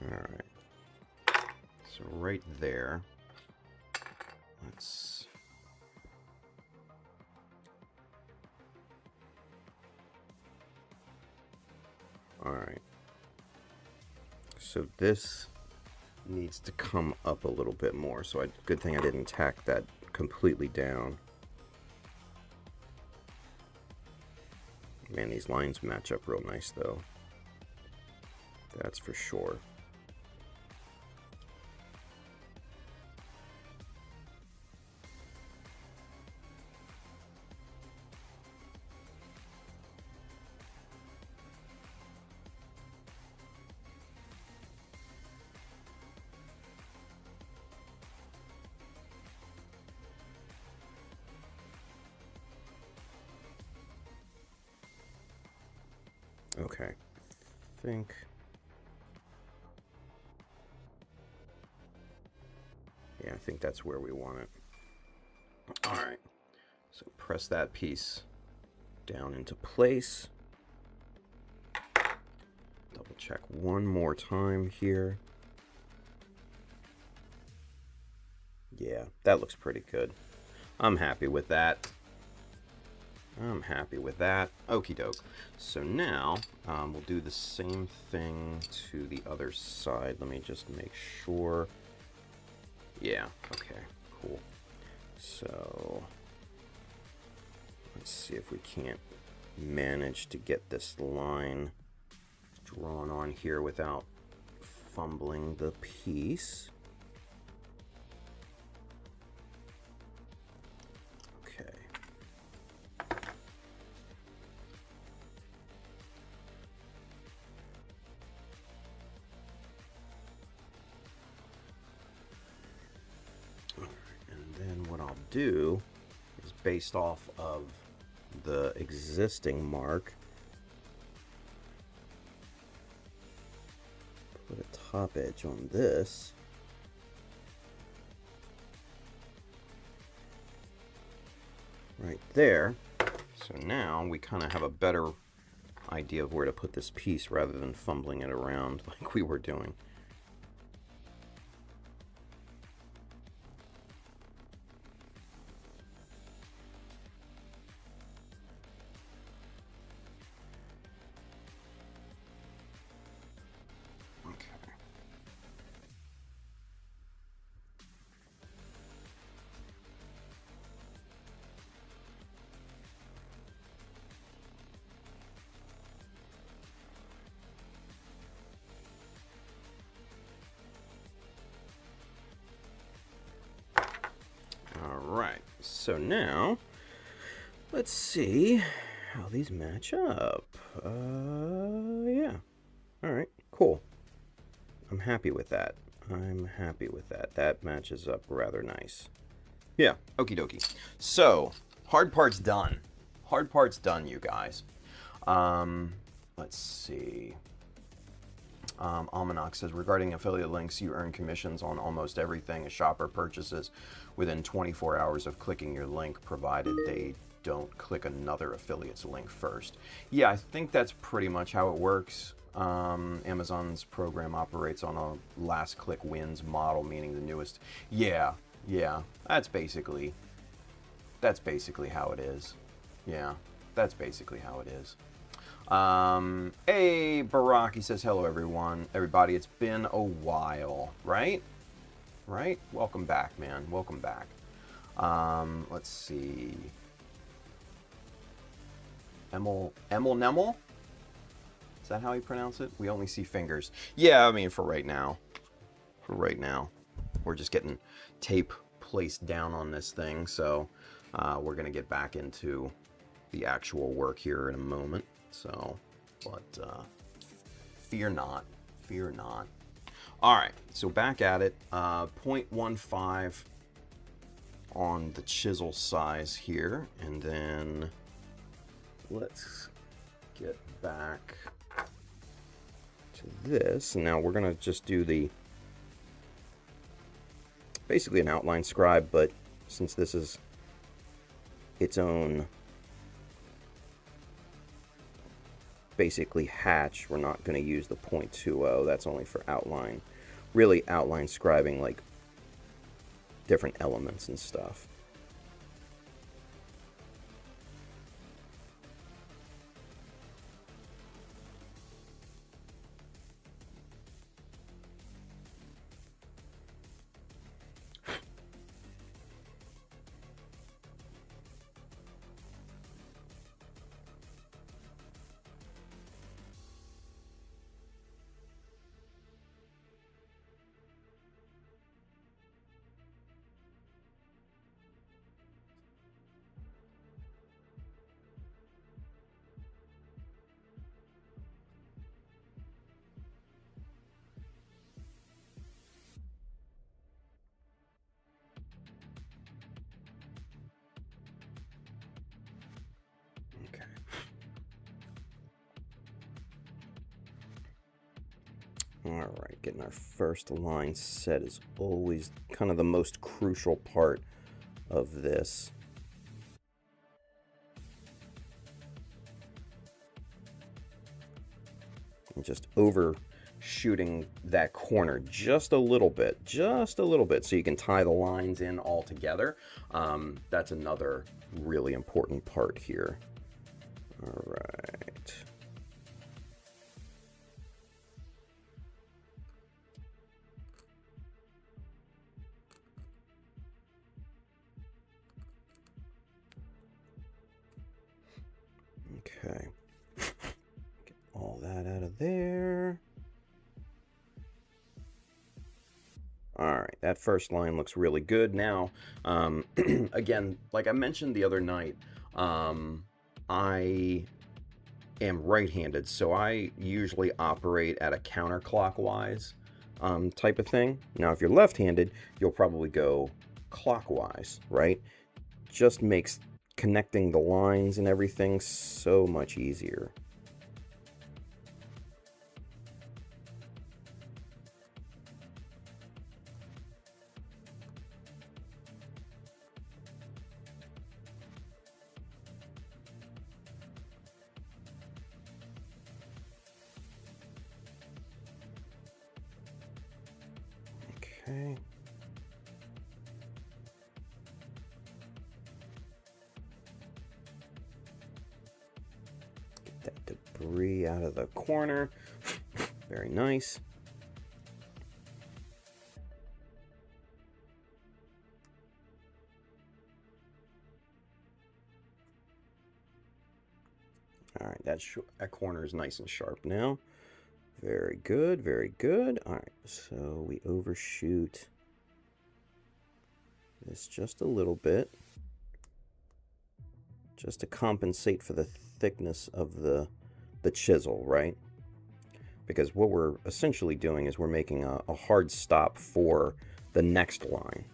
All right, so right there, let's all right, so this needs to come up a little bit more, so good thing I didn't tack that completely down. Man, these lines match up real nice though, that's for sure. Okay, I think yeah, I think that's where we want it. All right, so press that piece down into place. Double check one more time here. Yeah, that looks pretty good. I'm happy with that. I'm happy with that. Okie doke. So now we'll do the same thing to the other side. Let me just make sure. Yeah, okay, cool. So let's see if we can't manage to get this line drawn on here without fumbling the piece. Do is based off of the existing mark, put a top edge on this, right there. So now we kind of have a better idea of where to put this piece rather than fumbling it around like we were doing. So now, let's see how these match up. Yeah. All right, cool. I'm happy with that. That matches up rather nice. Yeah, okie dokie. So, hard part's done. Hard part's done, you guys. Let's see. Almanac says, regarding affiliate links, you earn commissions on almost everything a shopper purchases within 24 hours of clicking your link, provided they don't click another affiliate's link first. Yeah, I think that's pretty much how it works. Amazon's program operates on a last click wins model, meaning the newest. Yeah, that's basically how it is. Yeah, that's basically how it is. Hey, Barack, he says, hello, everybody. It's been a while, right? Welcome back, man. Welcome back. Let's see. Emil Nemel? Is that how you pronounce it? We only see fingers. Yeah, I mean, for right now. We're just getting tape placed down on this thing, so we're going to get back into the actual work here in a moment. So, but fear not. All right, so back at it. 0.15 on the chisel size here, and then let's get back to this. And now we're gonna just do basically an outline scribe, but since this is its own basically hatch, we're not going to use the 0.20. That's only for outline, really outline scribing like different elements and stuff. Alright, getting our first line set is always kind of the most crucial part of this. And just overshooting that corner just a little bit, so you can tie the lines in all together. That's another really important part here. Alright. Okay, get all that out of there. All right, that first line looks really good. Now, again, like I mentioned the other night, I am right-handed, so I usually operate at a counterclockwise type of thing. Now, if you're left-handed, you'll probably go clockwise, right? Just makes connecting the lines and everything so much easier. Okay. Debris out of the corner. Very nice. All right, that corner is nice and sharp now. Very good, very good. All right, so we overshoot this just a little bit. just to compensate for the thickness of the chisel, right? Because what we're essentially doing is we're making a hard stop for the next line.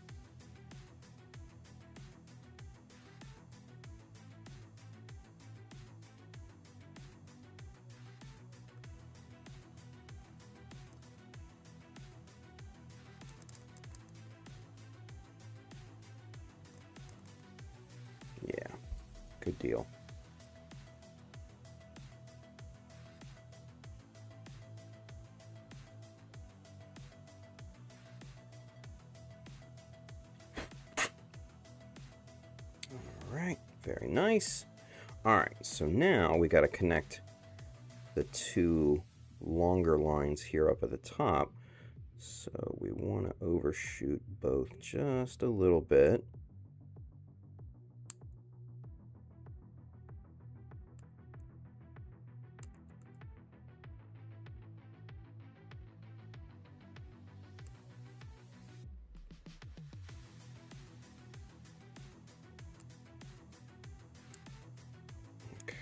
Yeah, good deal. All right, very nice. All right, so now we got to connect the two longer lines here up at the top. So we want to overshoot both just a little bit.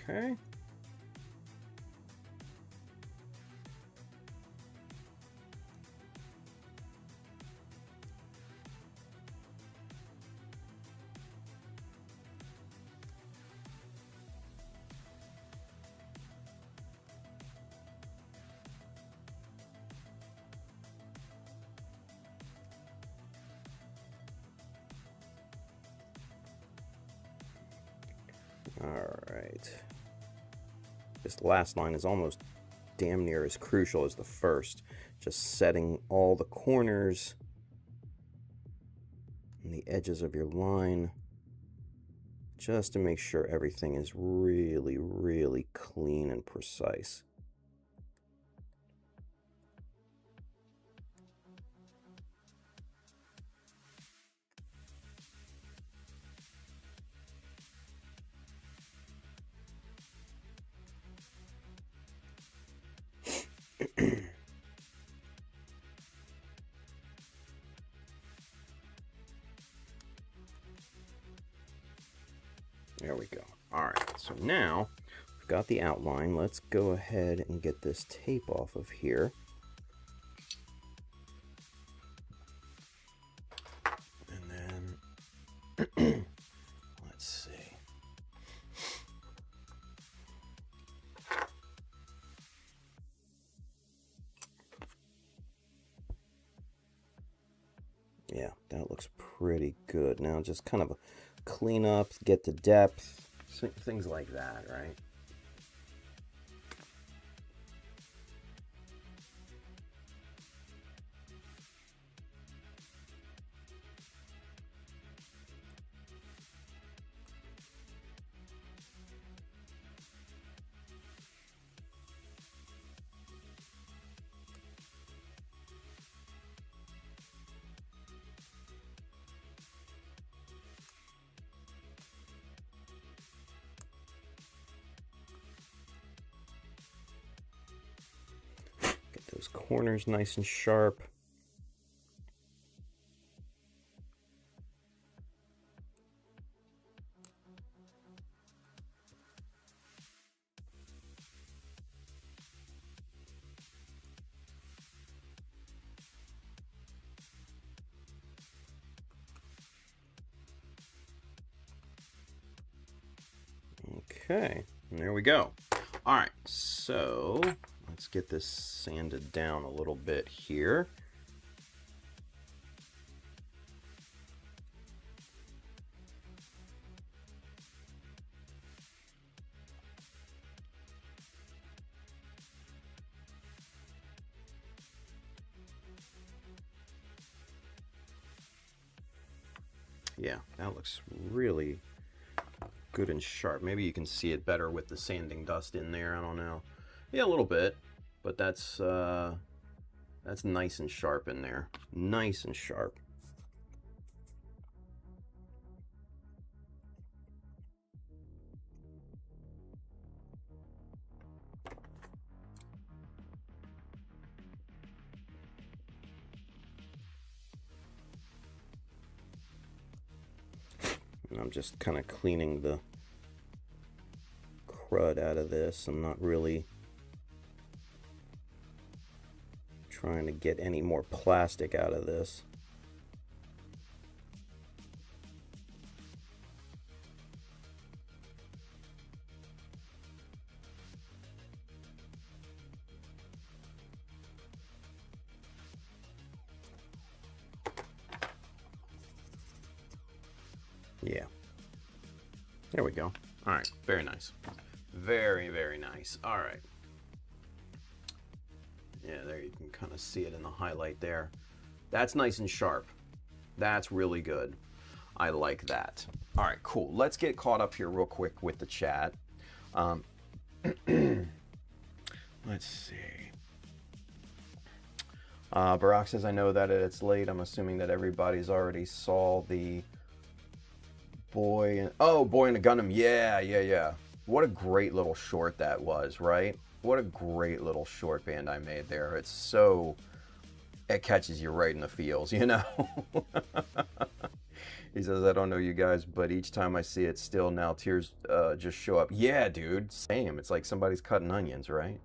Okay. All right. This last line is almost damn near as crucial as the first. Just setting all the corners and the edges of your line just to make sure everything is really, really clean and precise. There we go. All right, so now we've got the outline. Let's go ahead and get this tape off of here. And then, let's see. Yeah, that looks pretty good. Now just kind of clean up, get the depth, things like that, right? Get those corners nice and sharp. Okay, and there we go. All right, so let's get this sanded down a little bit here. Yeah, that looks really good and sharp. Maybe you can see it better with the sanding dust in there. I don't know. Yeah, a little bit, but that's nice and sharp in there. Nice and sharp. And I'm just kind of cleaning the crud out of this. I'm not really trying to get any more plastic out of this. Yeah. There we go. All right. Very nice. Very, very nice. All right. Yeah, there you can kind of see it in the highlight there. That's nice and sharp. That's really good. I like that. All right, cool. Let's get caught up here real quick with the chat. Let's see. Barack says, I know that it's late. I'm assuming that everybody's already saw the Boy in a Gundam. Yeah. What a great little short that was, right? What a great little short band I made there. It's so... It catches you right in the feels, you know? He says, I don't know you guys, but each time I see it still now, tears just show up. Yeah, dude. Same. It's like somebody's cutting onions, right?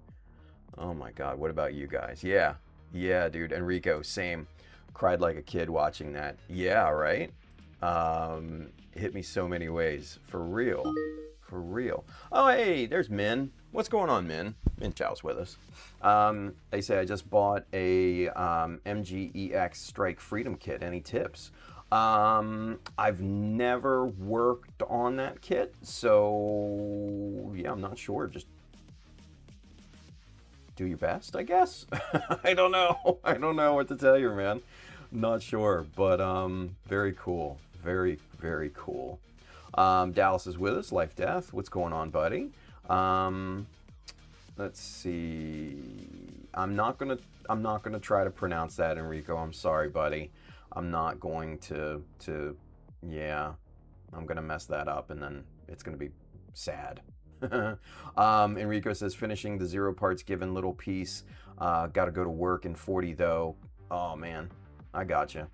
Oh, my God. What about you guys? Yeah. Yeah, dude. Enrico, same. Cried like a kid watching that. Yeah, right? Hit me so many ways. For real. For real. Oh, hey, there's Min. What's going on, Min? Min Chow's with us. They say, I just bought a MGEX Strike Freedom kit. Any tips? I've never worked on that kit, so yeah, I'm not sure. Just do your best, I guess. I don't know. I don't know what to tell you, man. Not sure, but very cool. Very, very cool. Dallas is with us. Life Death. What's going on, buddy? Let's see. I'm not gonna try to pronounce that, Enrico. I'm sorry, buddy. I'm not going to. Yeah, I'm gonna mess that up, and then it's gonna be sad. Enrico says, finishing the 0 parts given little piece. Got to go to work in 40 though. Oh man, I gotcha.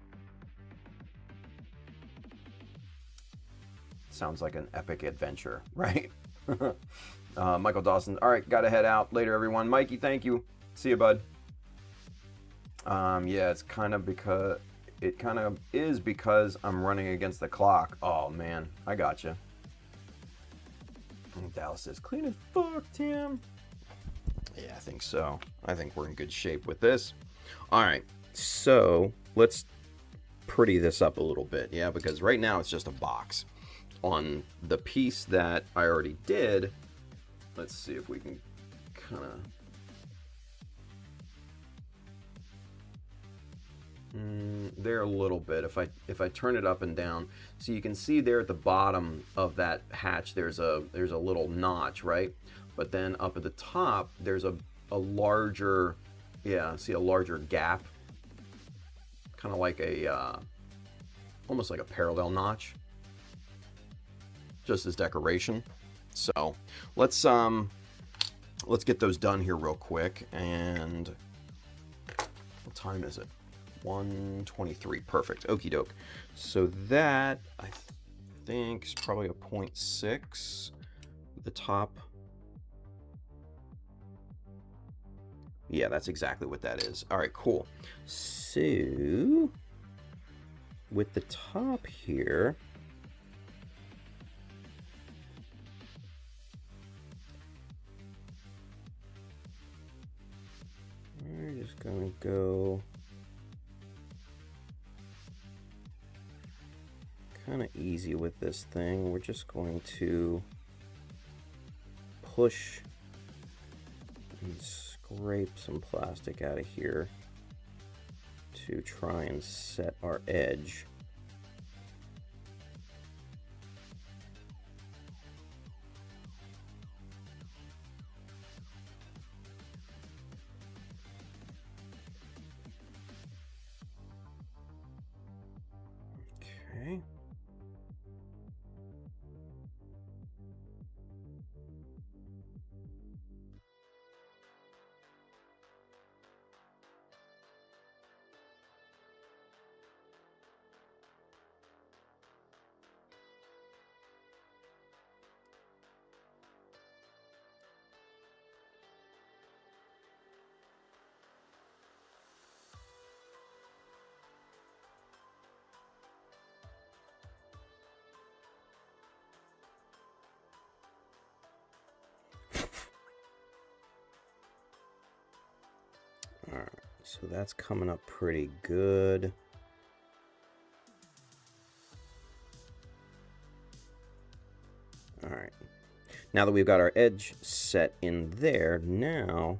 Sounds like an epic adventure, right? Michael Dawson. All right, gotta head out. Later, everyone. Mikey, thank you. See you, bud. Yeah, it's kind of because I'm running against the clock. Oh man, I gotcha. Dallas says, clean as fuck, Tim. Yeah, I think so. I think we're in good shape with this. All right, so let's pretty this up a little bit, yeah, because right now it's just a box. On the piece that I already did, let's see if we can kind of... there a little bit. If I turn it up and down, so you can see there at the bottom of that hatch there's a little notch, right? But then up at the top there's a larger, yeah, see, a larger gap, kind of like a almost like a parallel notch, just as decoration. So let's get those done here real quick. And what time is it? 1:23. Perfect. Okie doke. So that, I think, is probably a 0.6. The top. Yeah, that's exactly what that is. All right, cool. So with the top here, we're just gonna go kind of easy with this thing. We're just going to push and scrape some plastic out of here to try and set our edge. Okay. So that's coming up pretty good. All right. Now that we've got our edge set in there, now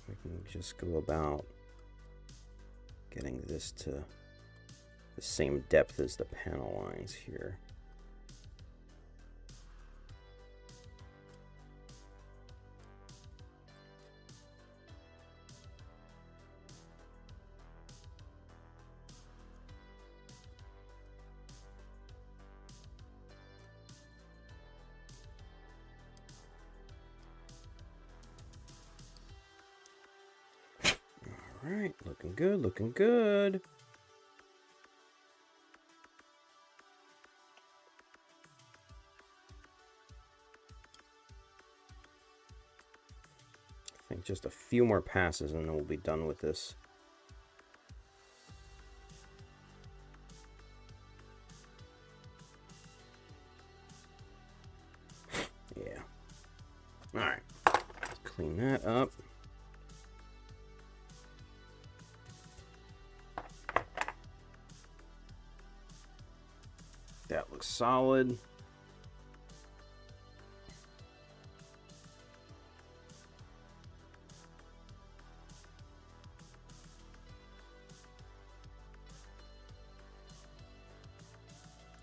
we can just go about getting this to the same depth as the panel lines here. All right, looking good, looking good. I think just a few more passes and then we'll be done with this. Yeah. All right, let's clean that up. That looks solid.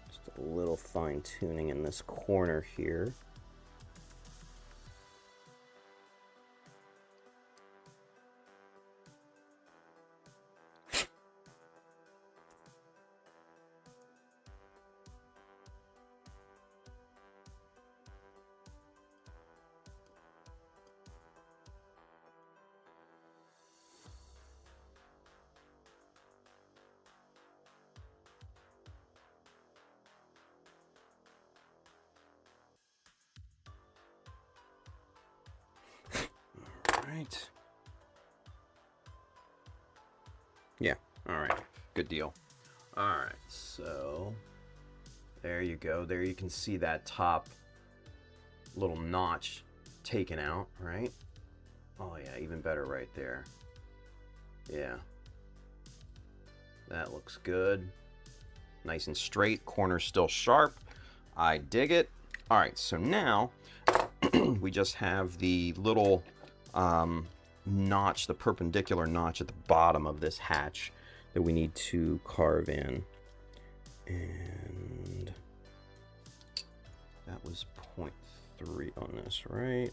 Just a little fine tuning in this corner here. Right. Yeah, all right, good deal. All right, so there you go. There you can see that top little notch taken out, right? Oh yeah, even better right there. Yeah, that looks good. Nice and straight, corner's still sharp. I dig it. All right, so now we just have the little notch, the perpendicular notch at the bottom of this hatch that we need to carve in. And that was 0.3 on this, right?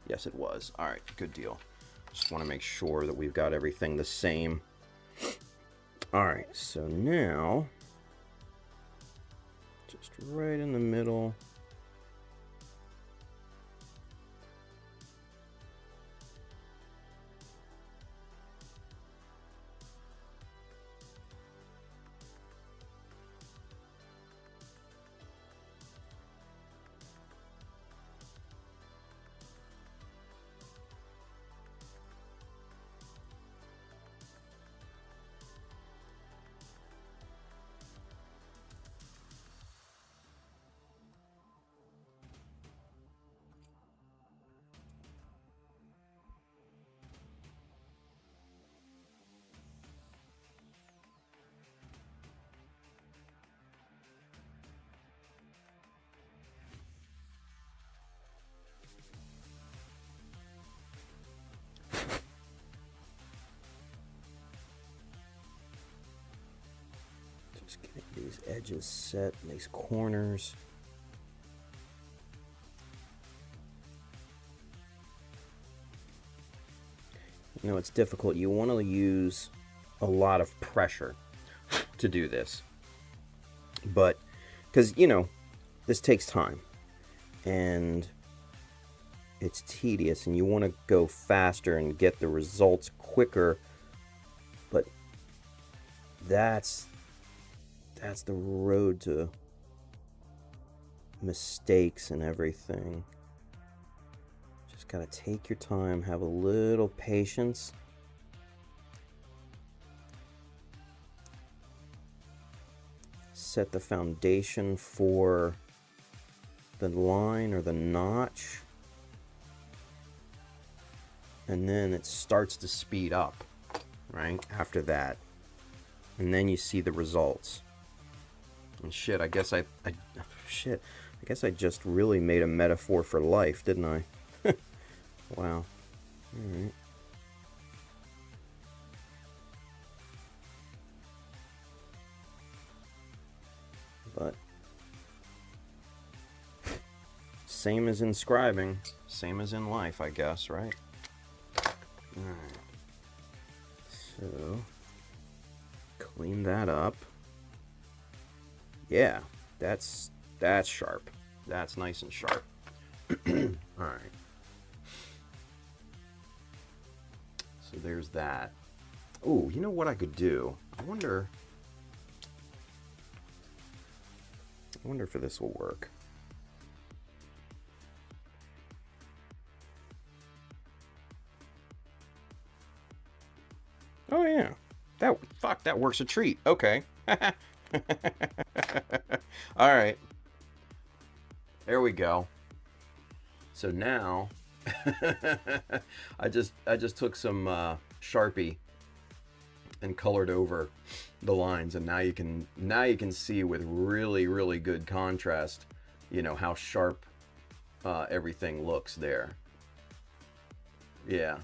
Yes, it was. All right, good deal. Just want to make sure that we've got everything the same. All right, so now, just right in the middle. Just getting these edges set, these corners. You know, it's difficult. You want to use a lot of pressure to do this. But, because, you know, this takes time. And it's tedious, and you want to go faster and get the results quicker. But that's the road to mistakes and everything. Just gotta take your time, have a little patience. Set the foundation for the line or the notch. and then it starts to speed up, right, after that. And then you see the results. And shit, I guess I just really made a metaphor for life, didn't I? Wow. Alright. But same as in scribing, same as in life, I guess, right? Alright. So clean that up. Yeah, that's sharp. That's nice and sharp. Alright. So there's that. Oh, you know what I could do? I wonder if this will work. Oh yeah. That works a treat. Okay. All right. There we go. So now I just took some Sharpie and colored over the lines, and now you can see with really good contrast, you know, how sharp everything looks there. Yeah.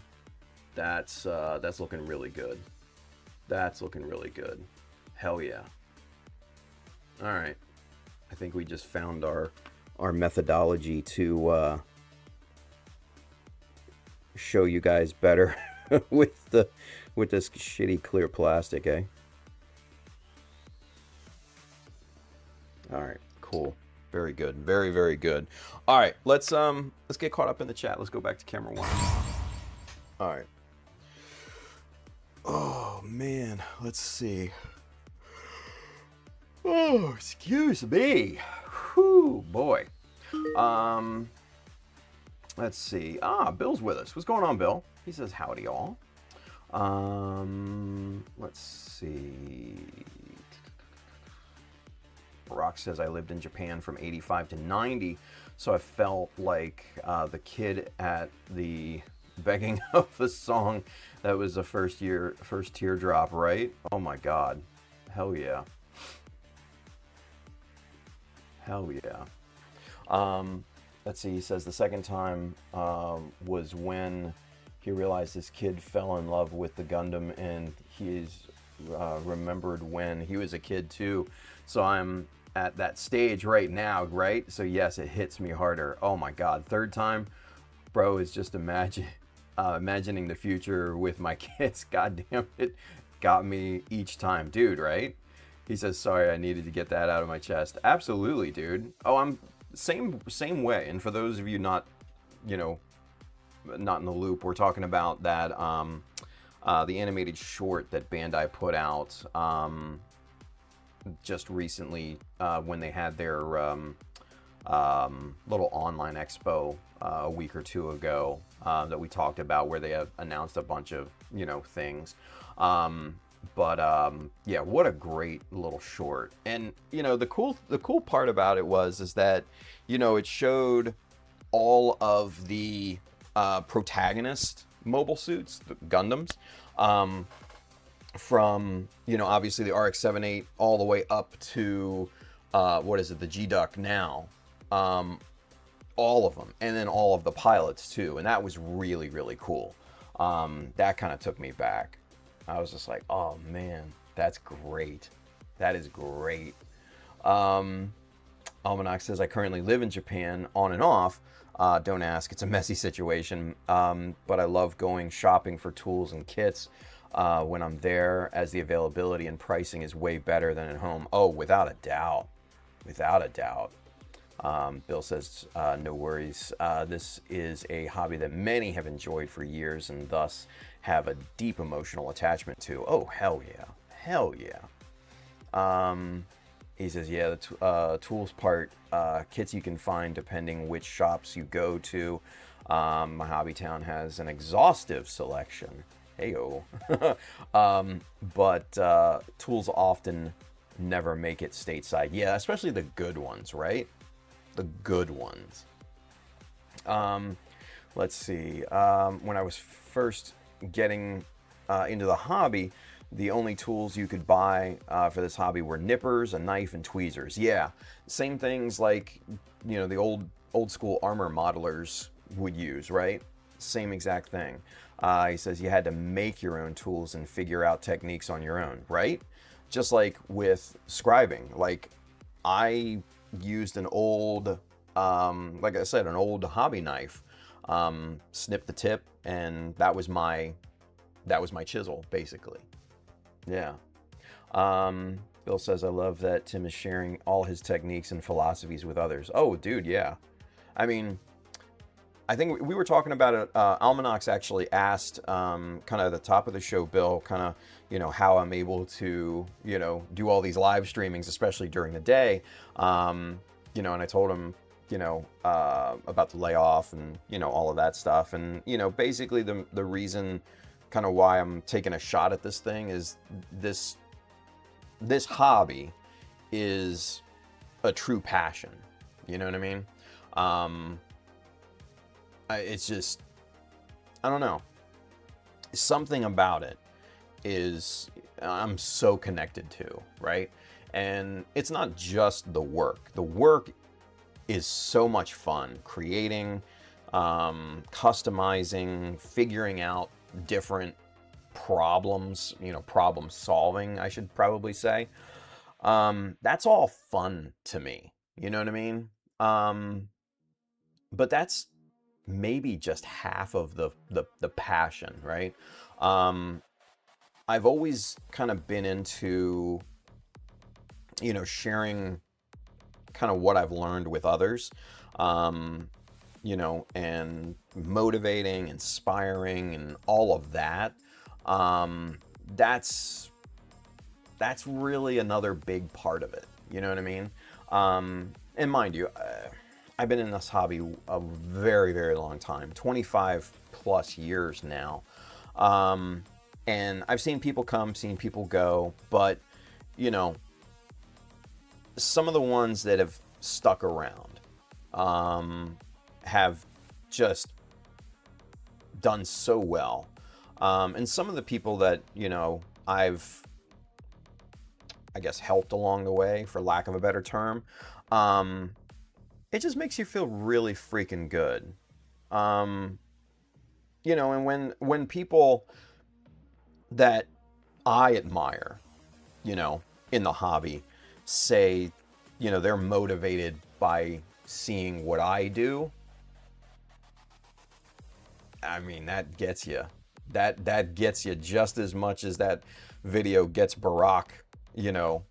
That's looking really good. That's looking really good. Hell yeah. All right. I think we just found our methodology to show you guys better with this shitty clear plastic, eh? All right, cool. Very good. Very good. All right, let's get caught up in the chat. Let's go back to camera 1. All right. Oh man, let's see. Oh, excuse me. Whew, boy. Let's see. Bill's with us. What's going on, Bill? He says howdy all. Let's see. Rock says I lived in Japan from 85 to 90, so I felt like the kid at the begging of a song that was the first teardrop, right? Oh my god. Hell yeah. Hell yeah. Let's see, he says the second time was when he realized this kid fell in love with the Gundam, and he's remembered when he was a kid too. So I'm at that stage right now, right? So yes, it hits me harder. Oh my god. Third time, bro, is just imagining the future with my kids. God damn it. Got me each time. Dude, right? He says, sorry, I needed to get that out of my chest. Absolutely, dude. Oh, I'm same way. And for those of you not in the loop, we're talking about that the animated short that Bandai put out just recently when they had their little online expo a week or two ago that we talked about, where they have announced a bunch of things. Yeah, what a great little short. And the cool part about it is that it showed all of the protagonist mobile suits, the Gundams, from obviously the RX-78 all the way up to the G-Duck now, all of them, and then all of the pilots too. And that was really cool. That kind of took me back. I was just like, oh man, that's great. That is great. Almanac says, I currently live in Japan on and off. Don't ask, it's a messy situation. But I love going shopping for tools and kits when I'm there, as the availability and pricing is way better than at home. Oh, without a doubt. Without a doubt. Bill says, no worries. This is a hobby that many have enjoyed for years and thus have a deep emotional attachment to. Oh, hell yeah. Hell yeah. He says, yeah, the tools part, kits you can find depending which shops you go to. My hobby town has an exhaustive selection. Heyo. But tools often never make it stateside. Yeah, especially the good ones, right? The good ones. Let's see. When I was first getting into the hobby, the only tools you could buy for this hobby were nippers, a knife, and tweezers. Yeah, same things like, you know, the old school armor modelers would use, right? Same exact thing. He says you had to make your own tools and figure out techniques on your own, right? Just like with scribing. Like, I used an old, like I said, an old hobby knife, snipped the tip, and that was my chisel, basically. Yeah. Bill says, I love that Tim is sharing all his techniques and philosophies with others. Oh, dude, yeah. I mean, I think we were talking about it. Almanacs actually asked, kind of at the top of the show, Bill, kind of, you know, how I'm able to, you know, do all these live streamings, especially during the day. You know, and I told him, you know, about the layoff and, you know, all of that stuff. And, you know, basically the reason kind of why I'm taking a shot at this thing is this hobby is a true passion. You know what I mean? It's just, I don't know. Something about it is I'm so connected to, right? And it's not just the work. The work is so much fun. Creating, customizing, figuring out different problems, you know, problem solving, I should probably say. That's all fun to me. You know what I mean? But that's maybe just half of the passion, right? I've always kind of been into, you know, sharing kind of what I've learned with others, you know, and motivating, inspiring, and all of that. That's really another big part of it. You know what I mean? And mind you, I've been in this hobby a very, very long time, 25 plus years now. And I've seen people come, seen people go, but, you know, some of the ones that have stuck around have just done so well. And some of the people that, you know, I guess, helped along the way, for lack of a better term, it just makes you feel really freaking good. You know, and when people that I admire, you know, in the hobby say, you know, they're motivated by seeing what I do, I mean, that gets you. That gets you just as much as that video gets Barack, you know.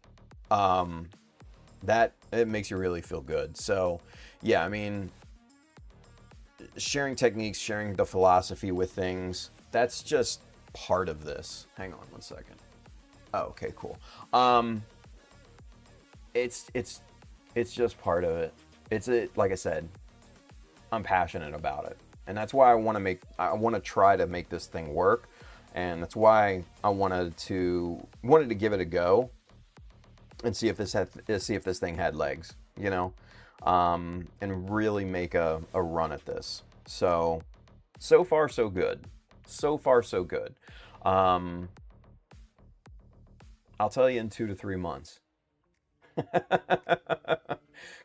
That, it makes you really feel good. So, yeah, I mean, sharing techniques, sharing the philosophy with things, that's just part of this. Hang on one second. Oh, okay, cool. It's just part of it. Like I said, I'm passionate about it. And that's why I want to try to make this thing work. And that's why I wanted to give it a go and see if this thing had legs, you know, and really make a run at this. So far so good. So far so good. I'll tell you in 2 to 3 months,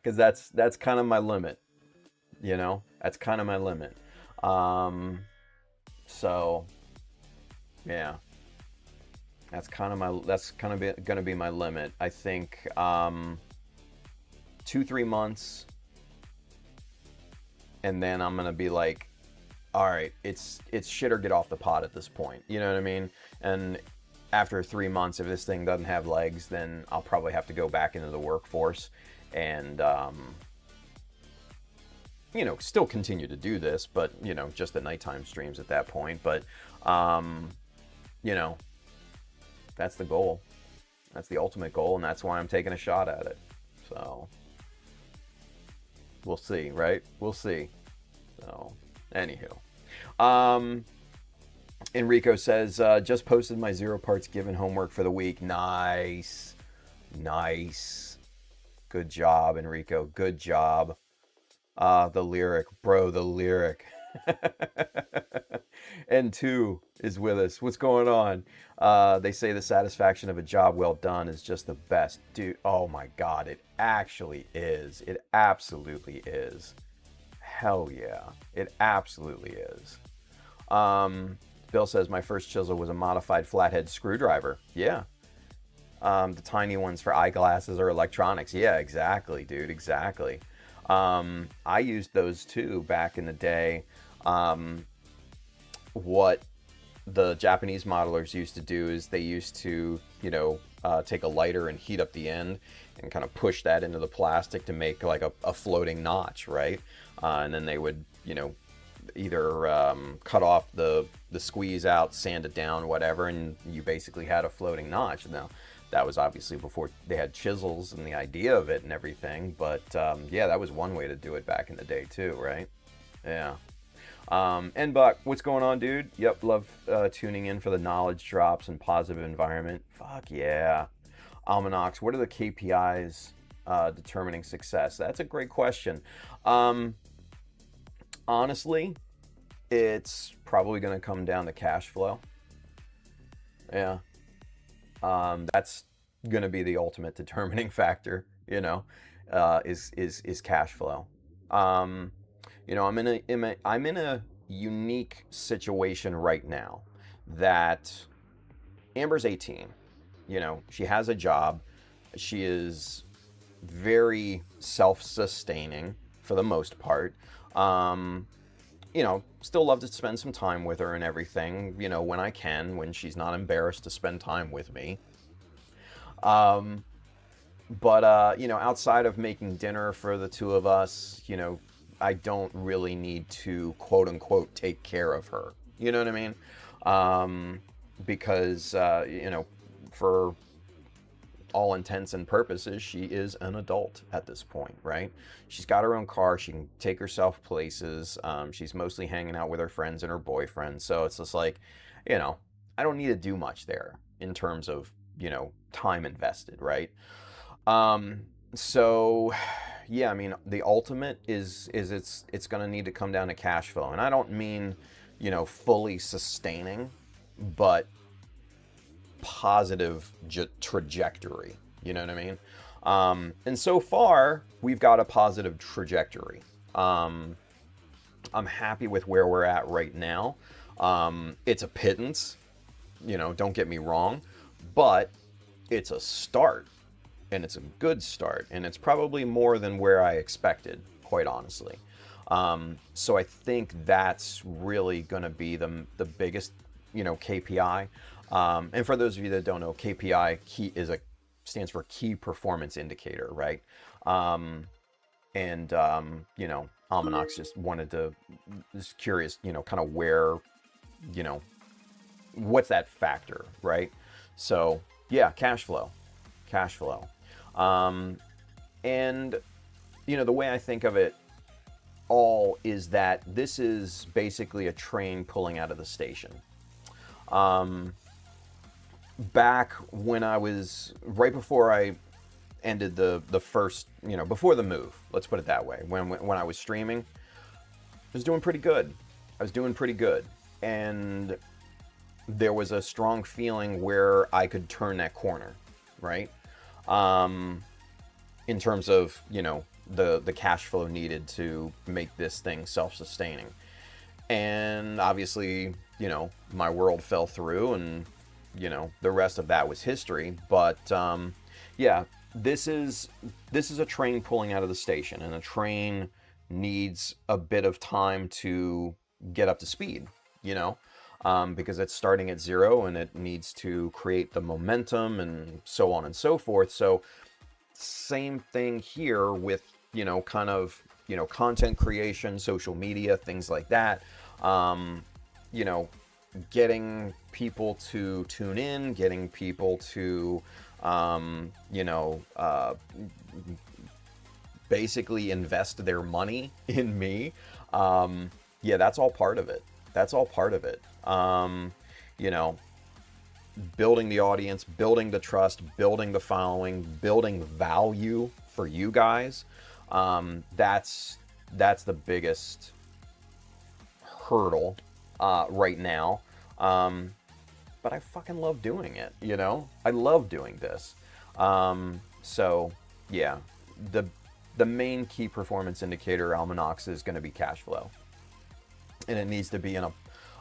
because that's kind of my limit. You know, that's kind of my limit. So yeah, that's kind of gonna be my limit. I think 2-3 months, and then I'm gonna be like, all right, it's shit or get off the pot at this point. You know what I mean? And after 3 months, if this thing doesn't have legs, then I'll probably have to go back into the workforce and you know, still continue to do this, but, you know, just the nighttime streams at that point. But, you know, that's the goal. That's the ultimate goal, and that's why I'm taking a shot at it. So, we'll see, right? We'll see. So, anywho. Enrico says, just posted my 0 parts given homework for the week. Nice. Nice. Good job, Enrico. Good job. The lyric. Bro, the lyric. And two is with us. What's going on? They say the satisfaction of a job well done is just the best. Dude, oh my God, it actually is. It absolutely is. Hell yeah. It absolutely is. Bill says my first chisel was a modified flathead screwdriver. Yeah. The tiny ones for eyeglasses or electronics. Yeah, exactly, dude. Exactly. I used those too back in the day. What the Japanese modelers used to do is they used to, take a lighter and heat up the end and kind of push that into the plastic to make like a floating notch, right? And then they would, either cut off the squeeze out, sand it down, whatever, and you basically had a floating notch. Now, that was obviously before they had chisels and the idea of it and everything, but yeah, that was one way to do it back in the day too, right? Yeah. And Buck, what's going on, dude? Yep, love tuning in for the knowledge drops and positive environment. Fuck yeah. Almanacs, what are the KPIs determining success? That's a great question. Honestly, it's probably going to come down to cash flow. Yeah. That's going to be the ultimate determining factor, is cash flow. I'm in a unique situation right now that Amber's 18. She has a job. She is very self-sustaining for the most part. Still love to spend some time with her and everything, when I can, when she's not embarrassed to spend time with me. But outside of making dinner for the two of us, I don't really need to quote unquote take care of her. You know what I mean? Because, for all intents and purposes, she is an adult at this point, right? She's got her own car. She can take herself places. She's mostly hanging out with her friends and her boyfriend. So it's just like, I don't need to do much there in terms of, time invested, right? So yeah, I mean, the ultimate is it's going to need to come down to cash flow. And I don't mean, fully sustaining, but positive trajectory. You know what I mean? And so far, we've got a positive trajectory. I'm happy with where we're at right now. It's a pittance, don't get me wrong, but it's a start, and it's a good start, and it's probably more than where I expected, quite honestly. So I think that's really going to be the biggest, KPI. And for those of you that don't know, KPI stands for key performance indicator, right? Almanacs just curious, kind of where, what's that factor, right? So yeah, cash flow. And the way I think of it all is that this is basically a train pulling out of the station. Back when I was, right before I ended the first, before the move, let's put it that way, when I was streaming, I was doing pretty good. And there was a strong feeling where I could turn that corner, right? In terms of, the cash flow needed to make this thing self-sustaining. And obviously, my world fell through, and, the rest of that was history. But, yeah, this is a train pulling out of the station, and a train needs a bit of time to get up to speed, because it's starting at zero, and it needs to create the momentum and so on and so forth. So same thing here with, kind of, content creation, social media, things like that. Getting people to tune in, getting people to, basically invest their money in me. Yeah, that's all part of it. Building the audience, building the trust, building the following, building value for you guys. That's the biggest hurdle right now. But I fucking love doing it, you know? I love doing this. So, yeah, the main key performance indicator Almanacs is going to be cash flow. And it needs to be in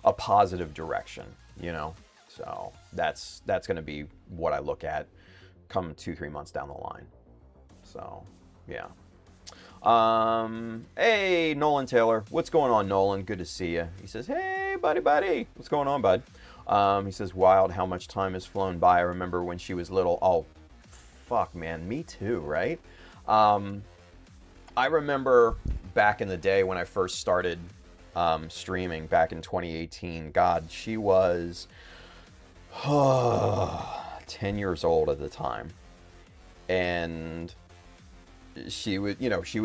a positive direction, you know? So that's going to be what I look at come 2-3 months down the line. So, yeah. Hey, Nolan Taylor. What's going on, Nolan? Good to see you. He says, hey, buddy. What's going on, bud? He says, wild how much time has flown by. I remember when she was little. Oh, fuck, man. Me too, right? I remember back in the day when I first started streaming back in 2018. God, she was 10 years old at the time. And she would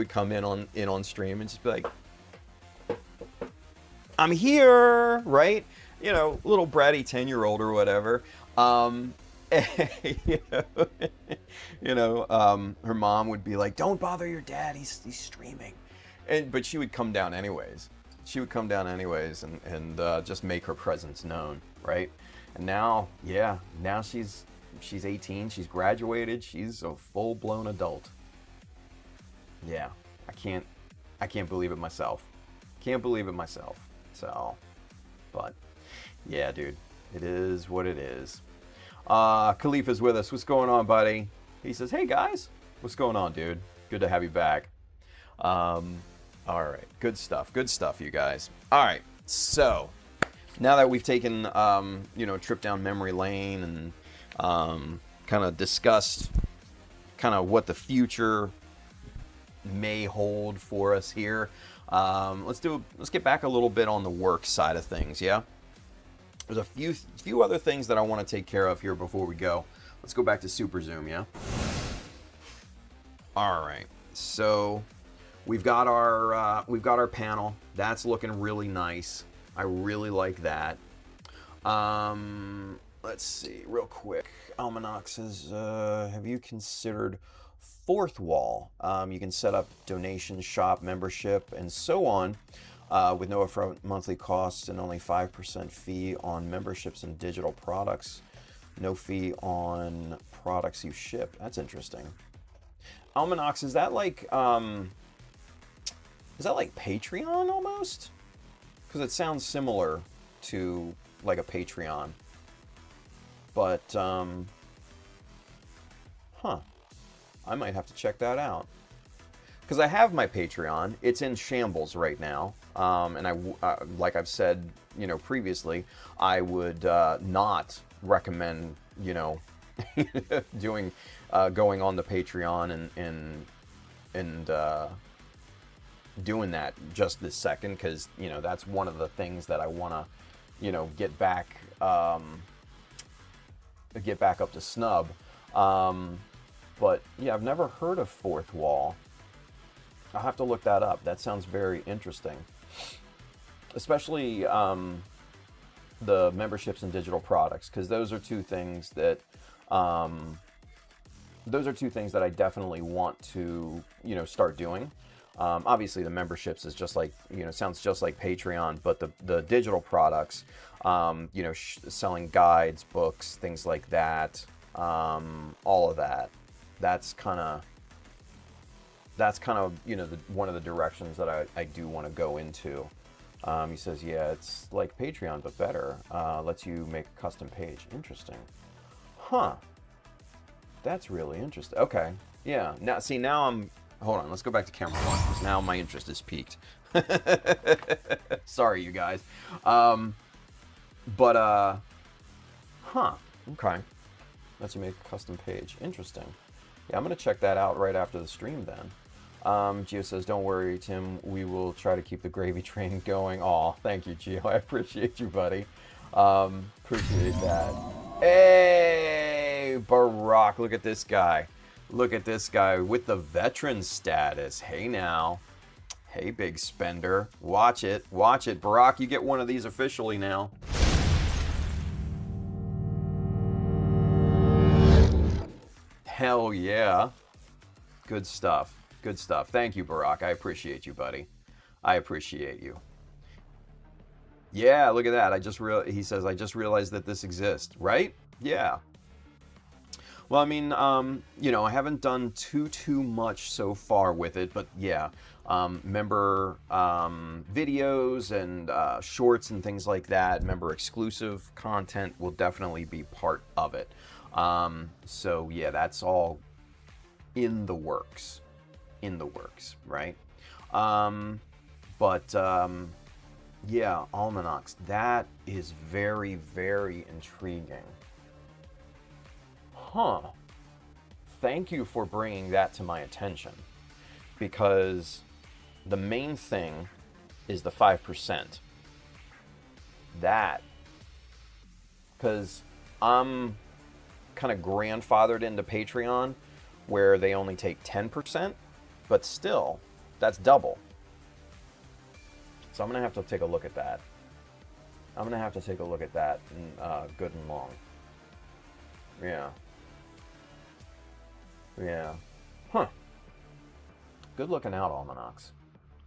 come in on stream and just be like, I'm here, right? You know, little bratty 10-year-old or whatever. Her mom would be like, don't bother your dad, he's streaming. But she would come down anyways. And just make her presence known, right? And now she's 18, she's graduated, she's a full-blown adult. Yeah, I can't believe it myself. So, but yeah, dude, it is what it is. Khalifa's with us. What's going on, buddy? He says, hey guys, what's going on, dude? Good to have you back. All right, good stuff, you guys. All right, so now that we've taken a trip down memory lane and kind of discussed kind of what the future may hold for us here, let's get back a little bit on the work side of things. Yeah, there's a few other things that I want to take care of here before we go. Let's go back to Super Zoom. Yeah. All right, so we've got our panel. That's looking really nice. I really like that. Let's see real quick. Almanac says, have you considered fourth wall? You can set up donation, shop, membership, and so on with no upfront monthly costs and only 5% fee on memberships and digital products. No fee on products you ship. That's interesting. Almanacs, is that like Patreon almost? Because it sounds similar to like a Patreon. But, I might have to check that out. Because I have my Patreon. It's in shambles right now. And like I've said, previously, I would not recommend, going on the Patreon and doing that just this second, because that's one of the things that I want to get back up to snub. But yeah, I've never heard of fourth wall. I'll have to look that up. That sounds very interesting, especially the memberships and digital products, because those are two things that I definitely want to start doing. Obviously, the memberships is just like sounds just like Patreon, but the digital products, selling guides, books, things like that, all of that. That's kind of one of the directions that I do want to go into. He says, yeah, it's like Patreon but better. Lets you make a custom page. Interesting. Huh. That's really interesting. Okay. Yeah. Now I'm. Hold on. Let's go back to camera one, because now my interest is piqued. Sorry, you guys. Okay. Lets you make a custom page. Interesting. Yeah, I'm going to check that out right after the stream then. Gio says, don't worry, Tim. We will try to keep the gravy train going. Aw, thank you, Gio. I appreciate you, buddy. Appreciate that. Hey, Barack, look at this guy. Look at this guy with the veteran status. Hey, now. Hey, big spender. Watch it. Watch it. Barack, you get one of these officially now. Hell yeah. Good stuff. Good stuff. Thank you, Barack. I appreciate you, buddy. I appreciate you. Yeah, look at that. He says, I just realized that this exists, right? Yeah. Well, I mean, I haven't done too much so far with it, but yeah, member videos and shorts and things like that, member exclusive content will definitely be part of it. So yeah, that's all in the works, right? But yeah, almanacs. That is very, very intriguing. Huh. Thank you for bringing that to my attention, because the main thing is the 5%. That, because I'm kind of grandfathered into Patreon where they only take 10%, but still, that's double. So I'm going to have to take a look at that. I'm going to have to take a look at that good and long. Yeah. Yeah. Huh. Good looking out, almanacs.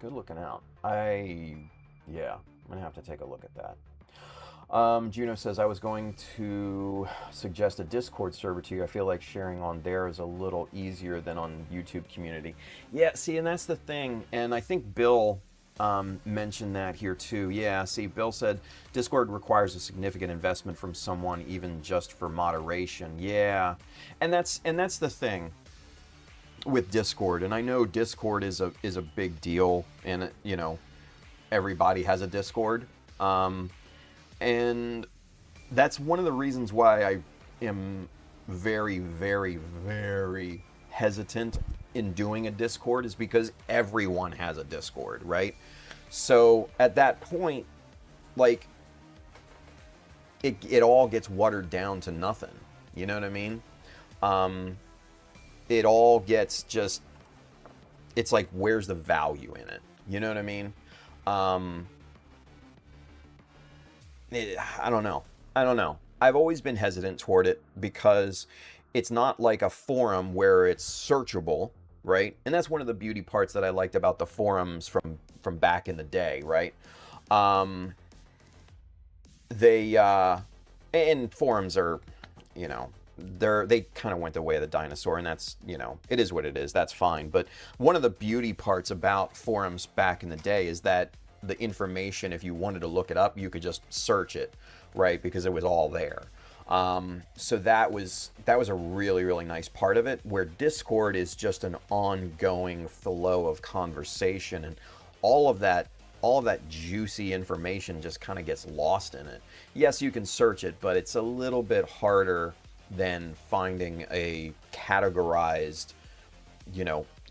Good looking out. Yeah, I'm going to have to take a look at that. Juno says, I was going to suggest a Discord server to you. I feel like sharing on there is a little easier than on YouTube community. Yeah, see, and that's the thing. And I think Bill mentioned that here too. Yeah, see, Bill said Discord requires a significant investment from someone, even just for moderation. Yeah, and that's the thing with Discord. And I know Discord is a big deal, and everybody has a Discord. And that's one of the reasons why I am very, very, very hesitant in doing a Discord, is because everyone has a Discord, right? So at that point, like, it all gets watered down to nothing. You know what I mean? It all gets just, it's like, where's the value in it? You know what I mean? I don't know. I've always been hesitant toward it because it's not like a forum where it's searchable, right? And that's one of the beauty parts that I liked about the forums from back in the day, right? And forums are, they kind of went the way of the dinosaur, and that's, it is what it is. That's fine. But one of the beauty parts about forums back in the day is that the information, if you wanted to look it up, you could just search it, right? Because it was all there. So that was a really, really nice part of it, where Discord is just an ongoing flow of conversation, and all of that juicy information just kind of gets lost in it. Yes, you can search it, but it's a little bit harder than finding a categorized,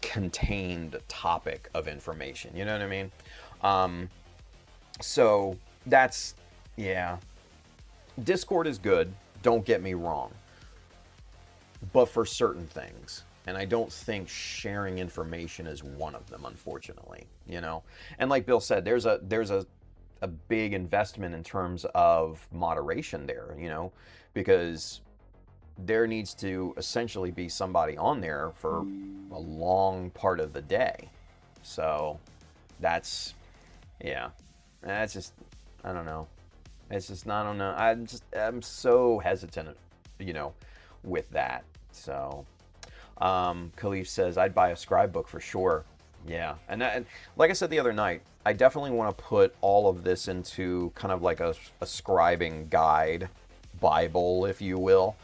contained topic of information. You know what I mean? So that's, yeah. Discord is good, don't get me wrong, but for certain things. And I don't think sharing information is one of them, unfortunately, And like Bill said, there's a big investment in terms of moderation there, because there needs to essentially be somebody on there for a long part of the day. So that's, yeah, that's just, I don't know. It's just, I don't know. I'm so hesitant, with that. So, Khalif says, I'd buy a scribe book for sure. Yeah. And like I said the other night, I definitely want to put all of this into kind of like a scribing guide, Bible, if you will.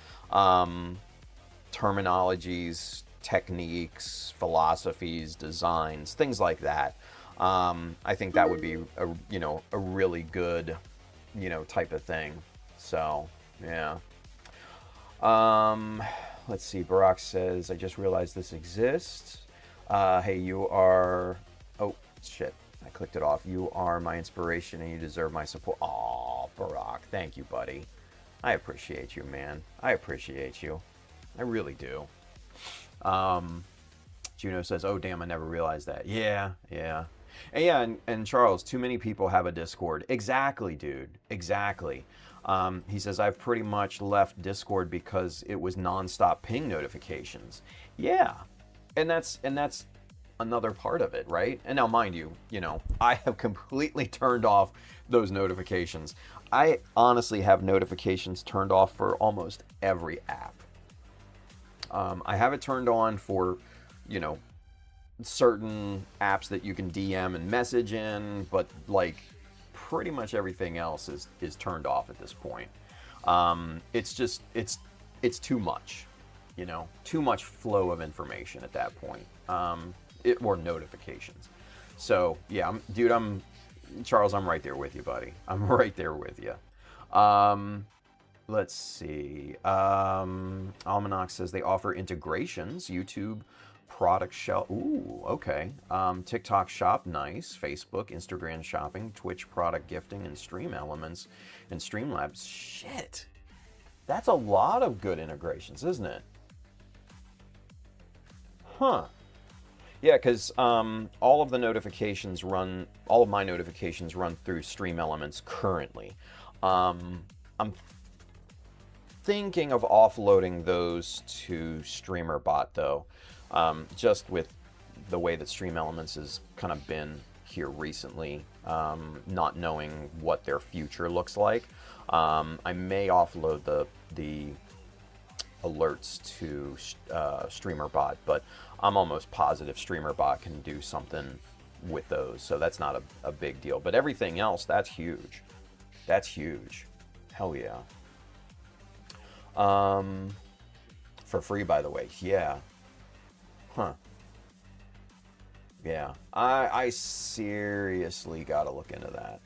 Terminologies, techniques, philosophies, designs, things like that. I think that would be a really good, type of thing. So, yeah. Let's see. Barack says, I just realized this exists. Hey, you are... Oh, shit. I clicked it off. You are my inspiration and you deserve my support. Aw, Barack. Thank you, buddy. I appreciate you, man. I appreciate you. I really do. Juno says, oh, damn, I never realized that. Yeah. And yeah, and Charles, too many people have a Discord. Exactly, dude. Exactly. He says, I've pretty much left Discord because it was nonstop ping notifications. Yeah. And that's another part of it, right? And now, mind you, I have completely turned off those notifications. I honestly have notifications turned off for almost every app. I have it turned on for, you know, certain apps that you can DM and message in, but like pretty much everything else is turned off at this point. It's just it's too much, too much flow of information at that point, or notifications. So yeah, I'm Charles. I'm right there with you, buddy. I'm right there with you. Let's see. Almanac says they offer integrations. YouTube product shelf. Ooh, okay. TikTok shop, nice. Facebook, Instagram shopping, Twitch product gifting, and Stream Elements and Streamlabs. Shit. That's a lot of good integrations, isn't it? Huh. Yeah, because all of my notifications run through Stream Elements currently. I'm thinking of offloading those to StreamerBot though, just with the way that Stream Elements has kind of been here recently, not knowing what their future looks like. I may offload the alerts to StreamerBot, but I'm almost positive StreamerBot can do something with those, so that's not a big deal. But everything else, that's huge. That's huge. Hell yeah. For free, by the way. Yeah. Huh. Yeah. I seriously gotta look into that.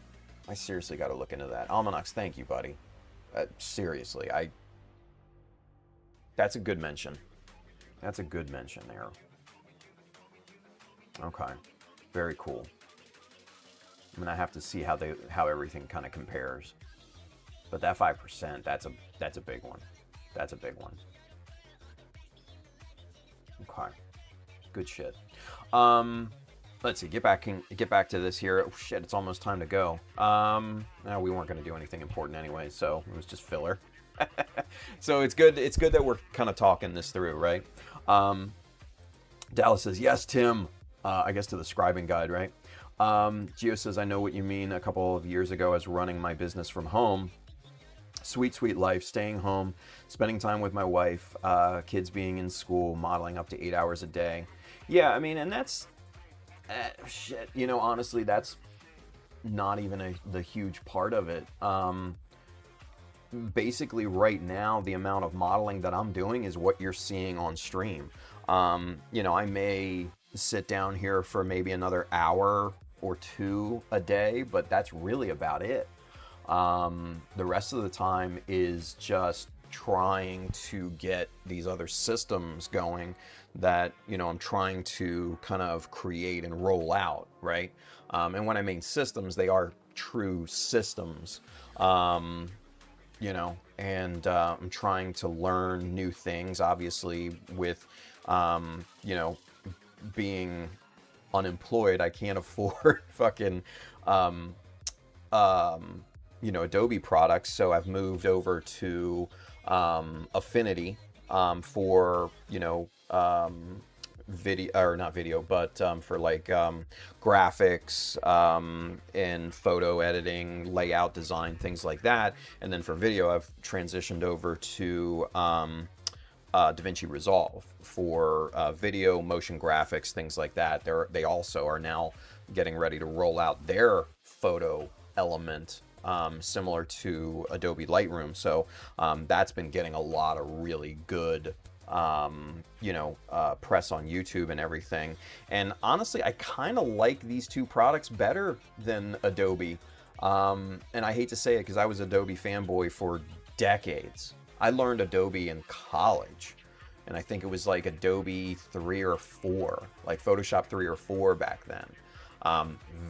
Almanacs, thank you, buddy. Seriously, that's a good mention. That's a good mention there. Okay. Very cool. I'm gonna have to see how everything kind of compares. But that 5%, that's a big one. That's a big one. Okay. Good shit. Let's see. Get back to this here. Oh, shit, it's almost time to go. No, we weren't going to do anything important anyway, so it was just filler. So it's good that we're kind of talking this through, right? Dallas says, yes, Tim. I guess to the scribing guide, right? Gio says, I know what you mean. A couple of years ago, I was running my business from home. Sweet, sweet life, staying home, spending time with my wife, kids being in school, modeling up to 8 hours a day. Yeah, I mean, and that's, shit, honestly, that's not even the huge part of it. Basically, right now, the amount of modeling that I'm doing is what you're seeing on stream. I may sit down here for maybe another hour or two a day, but that's really about it. The rest of the time is just trying to get these other systems going that, I'm trying to kind of create and roll out, right? And when I mean systems, they are true systems, and I'm trying to learn new things, obviously, with, being unemployed. I can't afford fucking, Adobe products, so I've moved over to Affinity for video, or not video, but for like graphics and photo editing, layout design, things like that. And then for video, I've transitioned over to DaVinci Resolve for video, motion graphics, things like that. They also are now getting ready to roll out their photo element, similar to Adobe Lightroom. So that's been getting a lot of really good press on YouTube and everything. And honestly, I kind of like these two products better than Adobe. And I hate to say it because I was Adobe fanboy for decades. I learned Adobe in college, and I think it was like Adobe 3 or 4, like Photoshop 3 or 4 back then.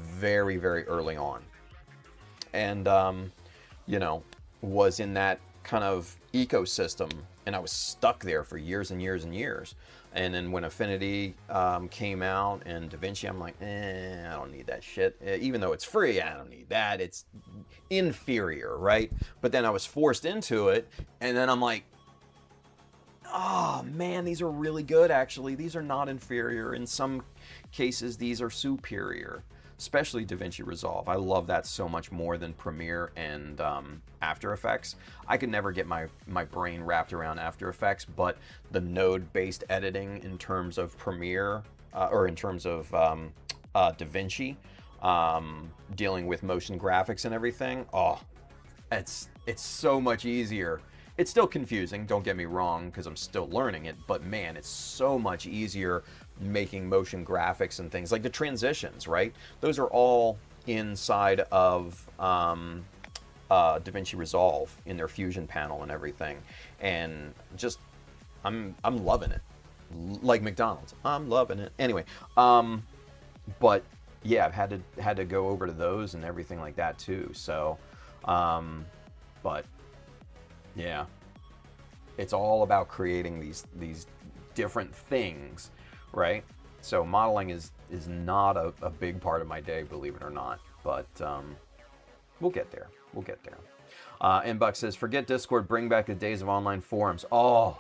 Very, very early on. And, was in that kind of ecosystem, and I was stuck there for years and years and years. And then when Affinity came out and DaVinci, I'm like, I don't need that shit. Even though it's free, I don't need that. It's inferior, right? But then I was forced into it, and then I'm like, oh man, these are really good, actually. These are not inferior. In some cases, these are superior, especially DaVinci Resolve. I love that so much more than Premiere and After Effects. I could never get my brain wrapped around After Effects, but the node-based editing in terms of Premiere, or in terms of DaVinci, dealing with motion graphics and everything, oh, it's so much easier. It's still confusing, don't get me wrong, because I'm still learning it, but man, it's so much easier making motion graphics and things like the transitions, right? Those are all inside of DaVinci Resolve in their Fusion panel and everything, and just I'm loving it. Like McDonald's, I'm loving it. Anyway, but yeah, I've had to go over to those and everything like that too. So, but yeah, it's all about creating these different things, right? So modeling is not a big part of my day, believe it or not. But we'll get there. We'll get there. And Buck says, forget Discord, bring back the days of online forums. Oh,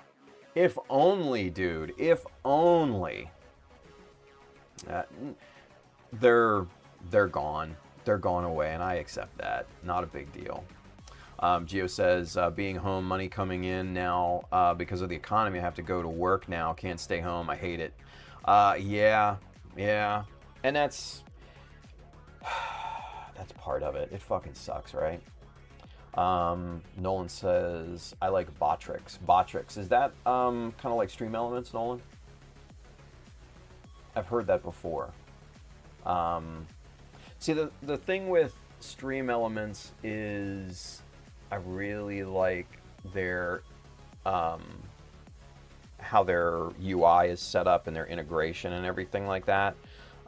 if only, dude. If only. They're gone. They're gone away, and I accept that. Not a big deal. Gio says, being home, money coming in now because of the economy. I have to go to work now. Can't stay home. I hate it. Yeah. And that's part of it. It fucking sucks, right? Nolan says, I like Botrix. Botrix, is that kind of like Stream Elements, Nolan? I've heard that before. See, the thing with Stream Elements is I really like their how their UI is set up and their integration and everything like that.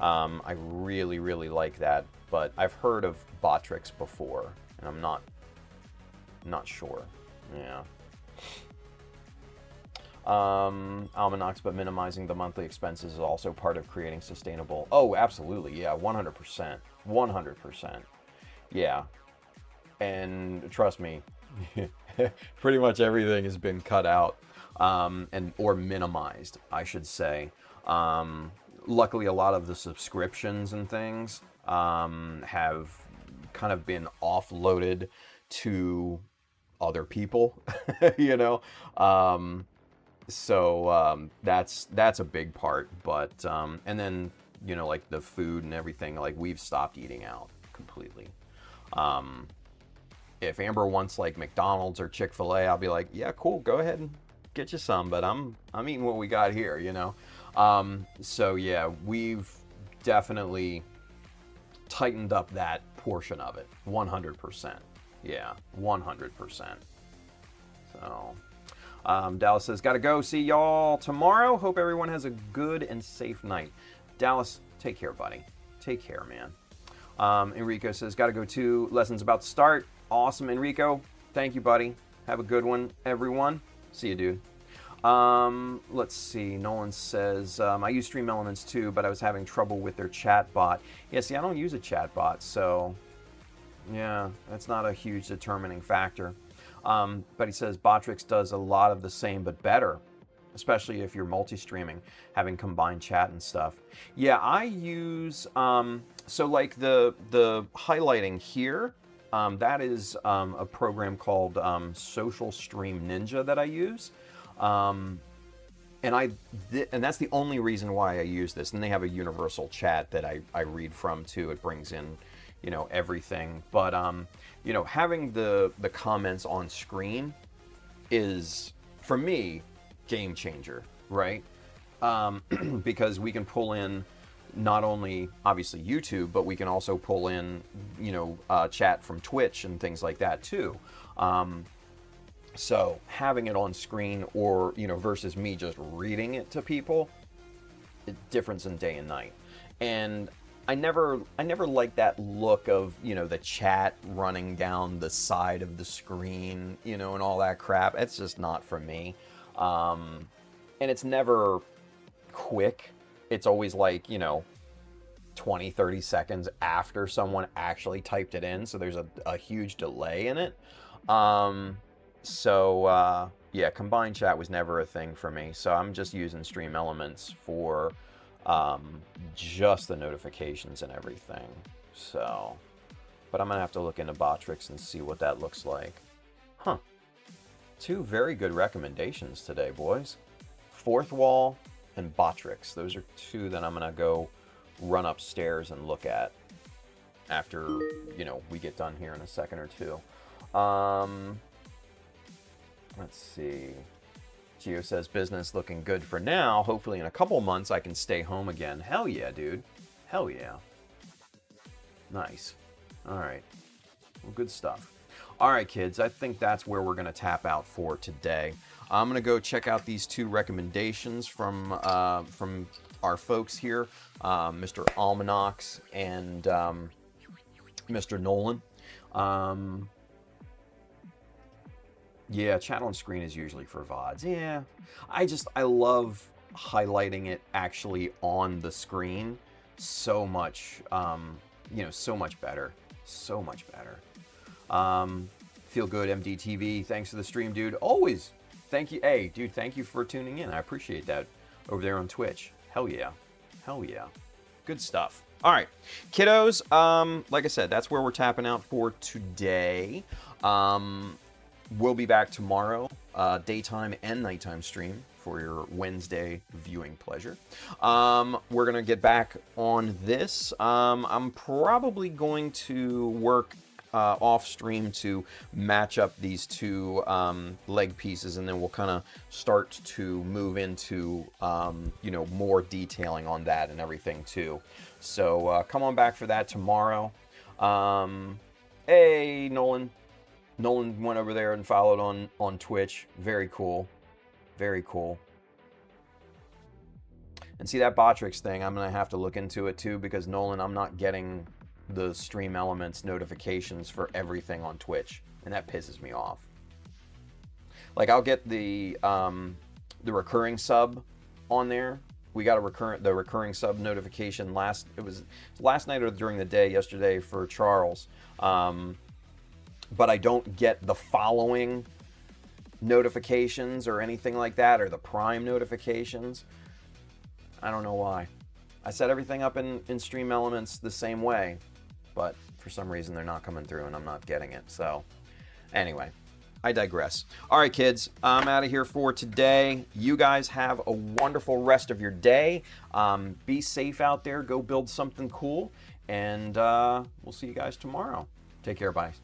I really, really like that, but I've heard of Botrix before, and I'm not sure. Yeah. Almanacs, but minimizing the monthly expenses is also part of creating sustainable. Oh, absolutely. Yeah, 100%. 100%. Yeah. And trust me, pretty much everything has been cut out, or minimized, I should say. Luckily, a lot of the subscriptions and things have kind of been offloaded to other people, you know. So that's a big part. But and then, you know, like the food and everything, like we've stopped eating out completely. If Amber wants like McDonald's or Chick-fil-A, I'll be like, yeah, cool, go ahead and get you some, but I'm eating what we got here, you know. So yeah, we've definitely tightened up that portion of it. 100%. Yeah, 100%. So Dallas says, gotta go. See y'all tomorrow. Hope everyone has a good and safe night. Dallas, take care, buddy. Take care, man. Enrico says, gotta go too. Lessons about to start. Awesome, Enrico. Thank you, buddy. Have a good one, everyone. See you, dude. Let's see. Nolan says, I use Stream Elements too, but I was having trouble with their chat bot. Yeah, see, I don't use a chat bot, so yeah, that's not a huge determining factor. But he says Botrix does a lot of the same, but better, especially if you're multi-streaming, having combined chat and stuff. Yeah, I use, so like the highlighting here, that is a program called Social Stream Ninja that I use. And that's the only reason why I use this. And they have a universal chat that I read from too. It brings in, you know, everything. But you know, having the comments on screen is, for me, game changer, right? Because we can pull in not only obviously YouTube, but we can also pull in, you know, chat from Twitch and things like that too. So having it on screen, or, you know, versus me just reading it to people, difference in day and night. And I never liked that look of, you know, the chat running down the side of the screen, you know, and all that crap. It's just not for me. And it's never quick. It's always like, you know, 20, 30 seconds after someone actually typed it in. So there's a huge delay in it. So, Yeah, combined chat was never a thing for me, so I'm just using Stream Elements for just the notifications and everything. So, but I'm gonna have to look into Botrix and see what that looks like. Huh. 2 very good recommendations today, boys. Fourth Wall and Botrix. Those are 2 that I'm gonna go run upstairs and look at after, you know, we get done here in a second or 2. Let's see. Gio says business looking good for now. Hopefully in a couple months I can stay home again. Hell yeah, dude. Hell yeah. Nice. All right. Well, good stuff. All right, kids. I think that's where we're going to tap out for today. I'm going to go check out these 2 recommendations from our folks here, Mr. Almanacs and Mr. Nolan. Yeah, chat on screen is usually for VODs. Yeah, I love highlighting it actually on the screen. So much, you know, so much better. So much better. Feel good, MDTV. Thanks for the stream, dude. Always. Thank you. Hey, dude, thank you for tuning in. I appreciate that over there on Twitch. Hell yeah. Hell yeah. Good stuff. All right, kiddos, like I said, that's where we're tapping out for today. We'll be back tomorrow, daytime and nighttime stream for your Wednesday viewing pleasure. We're going to get back on this. I'm probably going to work off stream to match up these 2 leg pieces, and then we'll kind of start to move into, you know, more detailing on that and everything too. So come on back for that tomorrow. Hey, Nolan. Nolan went over there and followed on Twitch. Very cool. Very cool. And see that Botrix thing, I'm going to have to look into it too, because Nolan, I'm not getting the Stream Elements notifications for everything on Twitch, and that pisses me off. Like, I'll get the recurring sub on there. We got the recurring sub notification last night or during the day yesterday for Charles. But I don't get the following notifications or anything like that, or the Prime notifications. I don't know why. I set everything up in Stream Elements the same way, but for some reason they're not coming through and I'm not getting it. So anyway, I digress. All right, kids, I'm out of here for today. You guys have a wonderful rest of your day. Be safe out there. Go build something cool. And we'll see you guys tomorrow. Take care. Bye.